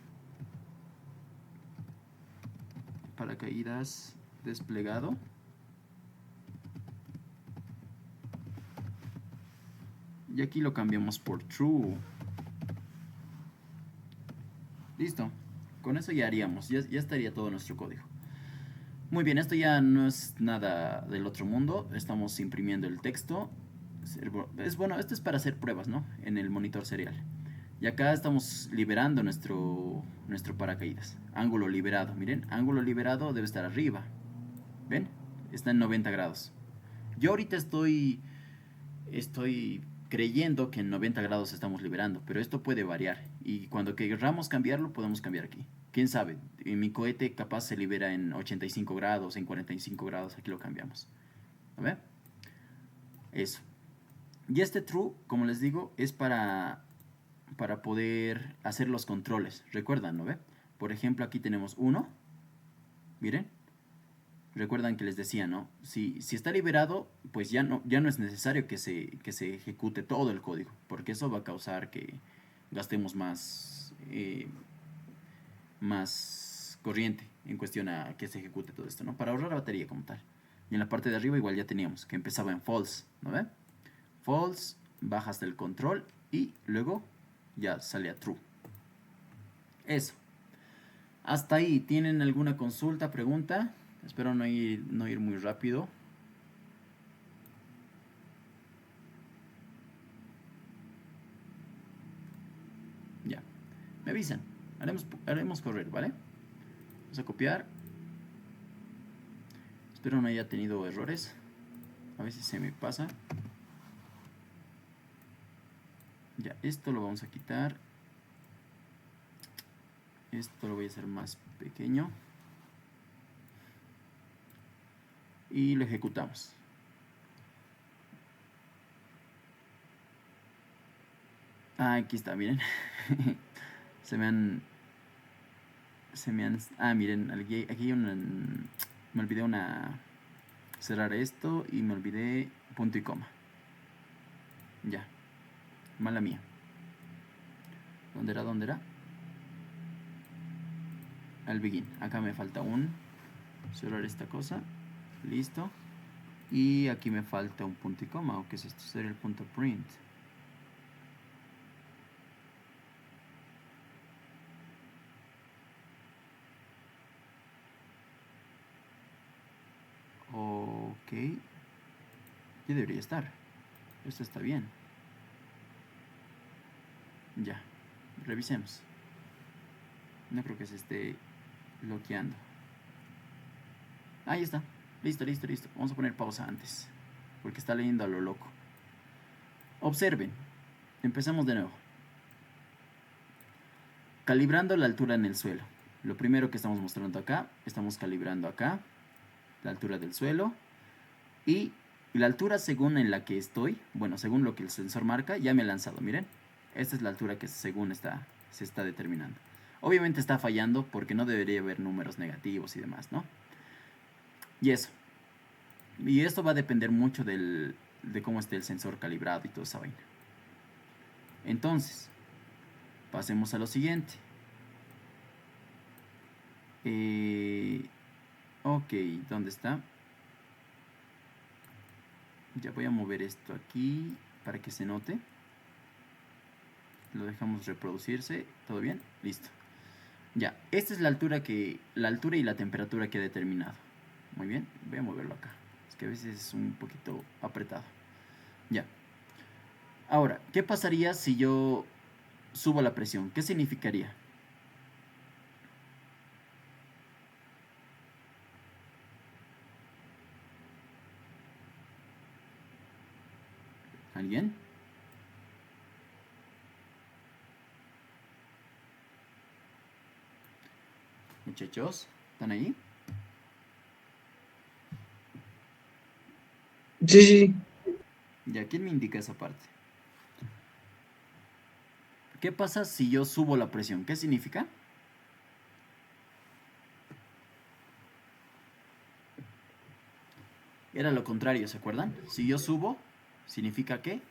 desplegado. Y aquí lo cambiamos por true. Listo. Con eso ya haríamos, ya estaría todo nuestro código. Muy bien, esto ya no es nada del otro mundo. Estamos imprimiendo el texto. Bueno, esto es para hacer pruebas, ¿no? En el monitor serial. Y acá estamos liberando nuestro paracaídas. Ángulo liberado. Miren, ángulo liberado debe estar arriba. ¿Ven? Está en 90 grados. Yo ahorita estoy creyendo que en 90 grados estamos liberando, pero esto puede variar. Y cuando queramos cambiarlo, podemos cambiar aquí. ¿Quién sabe? En mi cohete capaz se libera en 85 grados, en 45 grados. Aquí lo cambiamos. ¿A ver? Eso. Y este true, como les digo, es para poder hacer los controles. Recuerdan, ¿no ve? Por ejemplo, aquí tenemos 1. Miren. Recuerdan que les decía, ¿no? Si está liberado, pues ya no es necesario que se ejecute todo el código, porque eso va a causar que gastemos más corriente en cuestión a que se ejecute todo esto, ¿no? Para ahorrar batería como tal. Y en la parte de arriba igual ya teníamos que empezaba en false, ¿no ve? False, baja hasta el control y luego ya sale a true. Eso. Hasta ahí, ¿tienen alguna consulta, pregunta? Espero no ir muy rápido. Ya. Me avisan. Haremos correr, ¿vale? Vamos a copiar. Espero no haya tenido errores. A veces se me pasa. Ya, esto lo vamos a quitar. Esto lo voy a hacer más pequeño. Y lo ejecutamos. Ah, aquí está, miren. Miren, aquí hay me olvidé cerrar esto y me olvidé punto y coma. Ya. Mala mía. ¿Dónde era? Al begin. Acá me falta cerrar esta cosa. Listo. Y aquí me falta un punto y coma. ¿O qué es esto? Sería el punto print. Ok. Ya debería estar. Esto está bien. Ya. Revisemos. No creo que se esté bloqueando. Ahí está. Listo. Vamos a poner pausa antes, porque está leyendo a lo loco. Observen. Empezamos de nuevo. Calibrando la altura en el suelo. Lo primero que estamos mostrando acá, estamos calibrando acá la altura del suelo. Y la altura según en la que estoy, bueno, según lo que el sensor marca, ya me ha lanzado. Miren, esta es la altura que según se está determinando. Obviamente está fallando porque no debería haber números negativos y demás, ¿no? Y eso. Y esto va a depender mucho de cómo esté el sensor calibrado y toda esa vaina. Entonces, pasemos a lo siguiente. Ok, ¿dónde está? Ya voy a mover esto aquí para que se note. Lo dejamos reproducirse. ¿Todo bien? Listo. Ya, esta es la altura y la temperatura que he determinado. Muy bien, voy a moverlo acá. Es que a veces es un poquito apretado. Ya. Ahora, ¿qué pasaría si yo subo la presión? ¿Qué significaría? ¿Alguien? Muchachos, ¿están ahí? Sí. Ya, ¿quién me indica esa parte? ¿Qué pasa si yo subo la presión? ¿Qué significa? Era lo contrario, ¿se acuerdan? Si yo subo, ¿significa qué?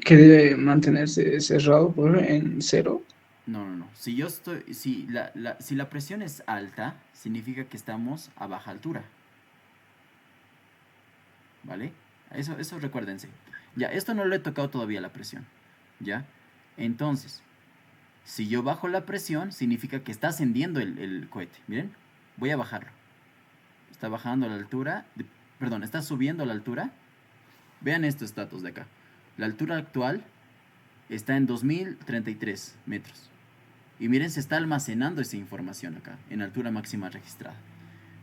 Que debe mantenerse cerrado en 0. No. Si la presión es alta, significa que estamos a baja altura. ¿Vale? Eso recuérdense. Ya, esto no lo he tocado todavía la presión. ¿Ya? Entonces, si yo bajo la presión, significa que está ascendiendo el cohete. Miren, Voy a bajarlo. Está bajando la altura, perdón, está subiendo la altura. Vean estos datos de acá. La altura actual está en 2033 metros. Y miren, se está almacenando esa información acá, en altura máxima registrada.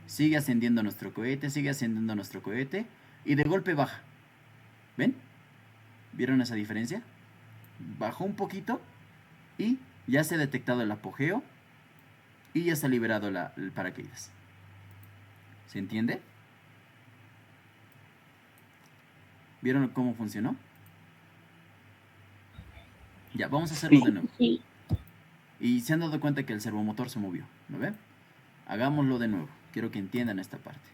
Sigue ascendiendo nuestro cohete, y de golpe baja. ¿Ven? ¿Vieron esa diferencia? Bajó un poquito y ya se ha detectado el apogeo y ya se ha liberado el paracaídas. ¿Se entiende? ¿Vieron cómo funcionó? Ya, vamos a hacerlo de nuevo. Sí. Y se han dado cuenta que el servomotor se movió, ¿no ven? Hagámoslo de nuevo. Quiero que entiendan esta parte.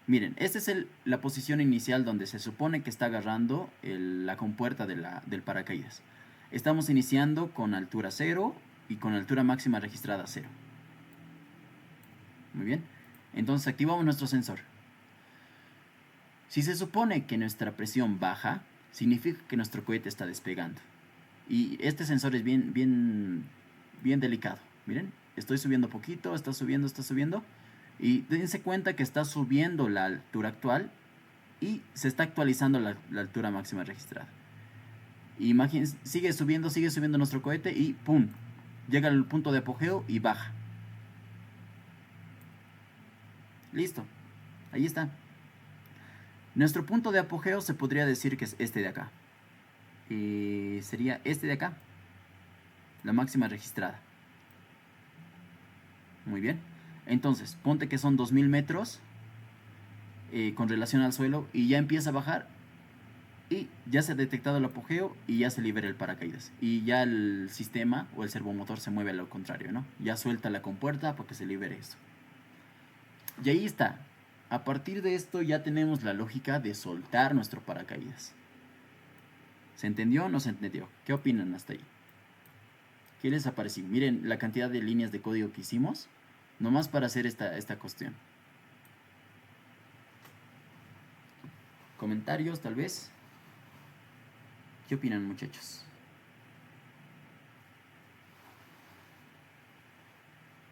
Miren, esta es la posición inicial donde se supone que está agarrando la compuerta del paracaídas. Estamos iniciando con altura 0 y con altura máxima registrada 0. Muy bien. Entonces activamos nuestro sensor. Si se supone que nuestra presión baja, significa que nuestro cohete está despegando. Y este sensor es bien delicado. Miren, estoy subiendo poquito, está subiendo. Y dense cuenta que está subiendo la altura actual y se está actualizando la altura máxima registrada. Imagínense, sigue subiendo nuestro cohete y ¡pum! Llega al punto de apogeo y baja. Listo, ahí está. Nuestro punto de apogeo se podría decir que es este de acá. Sería este de acá, la máxima registrada. Muy bien. Entonces, ponte que son 2000 metros con relación al suelo y ya empieza a bajar y ya se ha detectado el apogeo y ya se libera el paracaídas. Y ya el sistema o el servomotor se mueve a lo contrario, ¿no? Ya suelta la compuerta para que se libere eso. Y ahí está. A partir de esto ya tenemos la lógica de soltar nuestro paracaídas. ¿Se entendió o no se entendió? ¿Qué opinan hasta ahí? ¿Qué les ha parecido? Miren la cantidad de líneas de código que hicimos, nomás para hacer esta cuestión. ¿Comentarios tal vez? ¿Qué opinan, muchachos?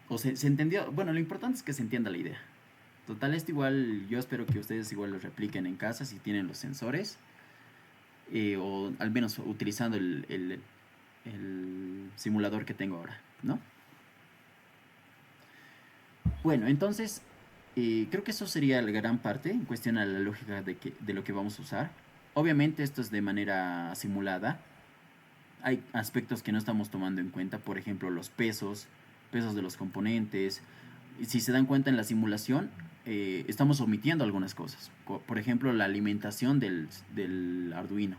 ¿O se entendió? Bueno, lo importante es que se entienda la idea. Total, esto igual, yo espero que ustedes igual lo repliquen en casa si tienen los sensores. O al menos utilizando el simulador que tengo ahora, ¿no? Bueno, entonces, creo que eso sería la gran parte en cuestión a la lógica de lo que vamos a usar. Obviamente esto es de manera simulada. Hay aspectos que no estamos tomando en cuenta, por ejemplo, los pesos de los componentes. Si se dan cuenta en la simulación, estamos omitiendo algunas cosas. Por ejemplo, la alimentación del Arduino.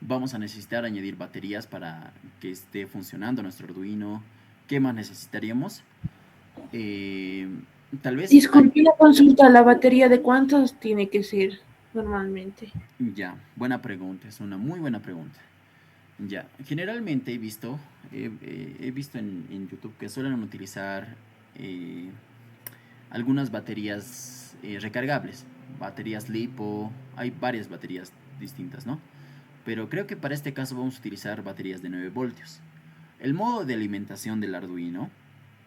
Vamos a necesitar añadir baterías para que esté funcionando nuestro Arduino. ¿Qué más necesitaríamos? Tal vez... Disculpe la consulta, ¿la batería de cuántos tiene que ser normalmente? Ya, buena pregunta, es una muy buena pregunta. Ya, generalmente he visto en YouTube que suelen utilizar algunas baterías recargables, baterías LiPo, hay varias baterías distintas, ¿no? Pero creo que para este caso vamos a utilizar baterías de 9 voltios. El modo de alimentación del Arduino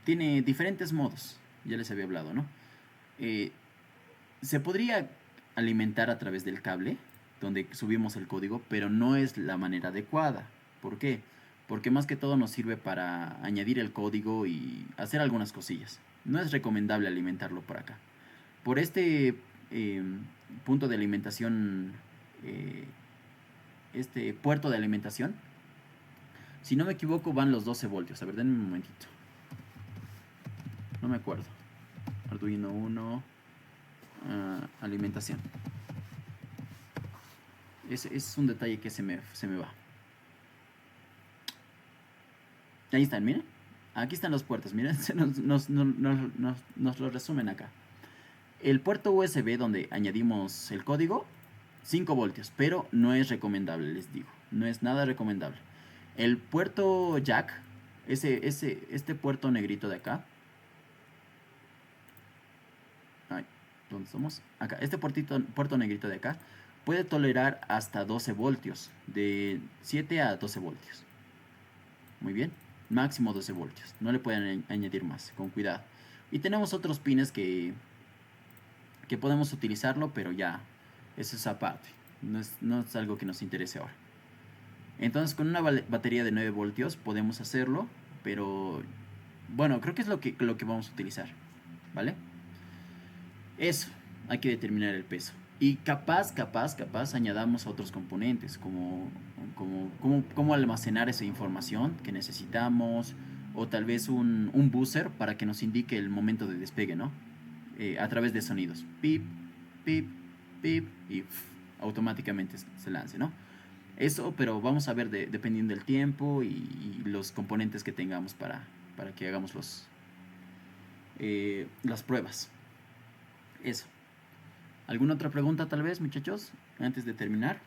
tiene diferentes modos, ya les había hablado, ¿no? Se podría alimentar a través del cable, donde subimos el código, pero no es la manera adecuada. ¿Por qué? Porque más que todo nos sirve para añadir el código y hacer algunas cosillas. No es recomendable alimentarlo por acá. Por este punto de alimentación, este puerto de alimentación, si no me equivoco van los 12 voltios. A ver, denme un momentito. No me acuerdo. Arduino 1, alimentación. Es un detalle que se me va. Ahí están, miren. Aquí están los puertos, miren. Nos lo resumen acá. El puerto USB donde añadimos el código, 5 voltios, pero no es recomendable, les digo. No es nada recomendable. El puerto jack, este puerto negrito de acá. Ay, ¿dónde estamos? Acá, este puerto negrito de acá puede tolerar hasta 12 voltios, de 7 a 12 voltios. Muy bien, máximo 12 voltios, no le pueden añadir más, con cuidado. Y tenemos otros pines que podemos utilizarlo, pero ya, eso es aparte. No es algo que nos interese ahora. Entonces con una batería de 9 voltios podemos hacerlo, pero bueno, creo que es lo que vamos a utilizar, ¿vale? Eso, hay que determinar el peso. Y capaz añadamos otros componentes, como almacenar esa información que necesitamos, o tal vez un buzzer para que nos indique el momento de despegue, ¿no? A través de sonidos. Pip, pip, pip, y automáticamente se lance, ¿no? Eso, pero vamos a ver dependiendo del tiempo y los componentes que tengamos para que hagamos las pruebas. Eso. ¿Alguna otra pregunta tal vez, muchachos? Antes de terminar.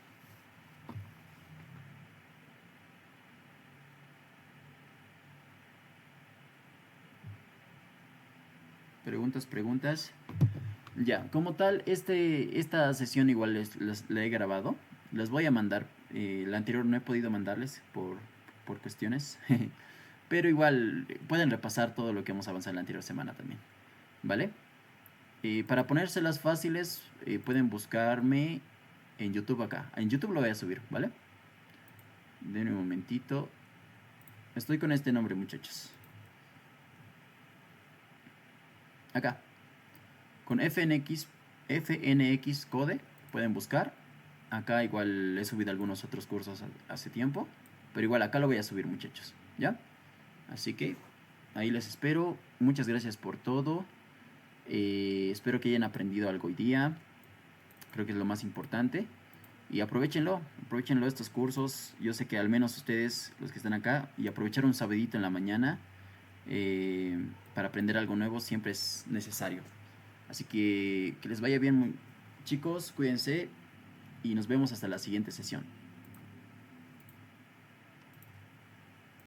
Preguntas. Ya, como tal, esta sesión igual la he grabado. Las voy a mandar. La anterior no he podido mandarles por cuestiones. Pero igual pueden repasar todo lo que hemos avanzado la anterior semana también. ¿Vale? Para ponérselas fáciles, pueden buscarme en YouTube acá. En YouTube lo voy a subir, ¿vale? Denme un momentito. Estoy con este nombre, muchachos. Acá. Con FNX Code pueden buscar. Acá igual he subido algunos otros cursos hace tiempo. Pero igual acá lo voy a subir, muchachos. ¿Ya? Así que ahí les espero. Muchas gracias por todo. Espero que hayan aprendido algo hoy día. Creo que es lo más importante. Y aprovechenlo estos cursos. Yo sé que al menos ustedes, los que están acá, y aprovechar un sabedito en la mañana para aprender algo nuevo siempre es necesario. Así que les vaya bien, chicos, cuídense y nos vemos hasta la siguiente sesión.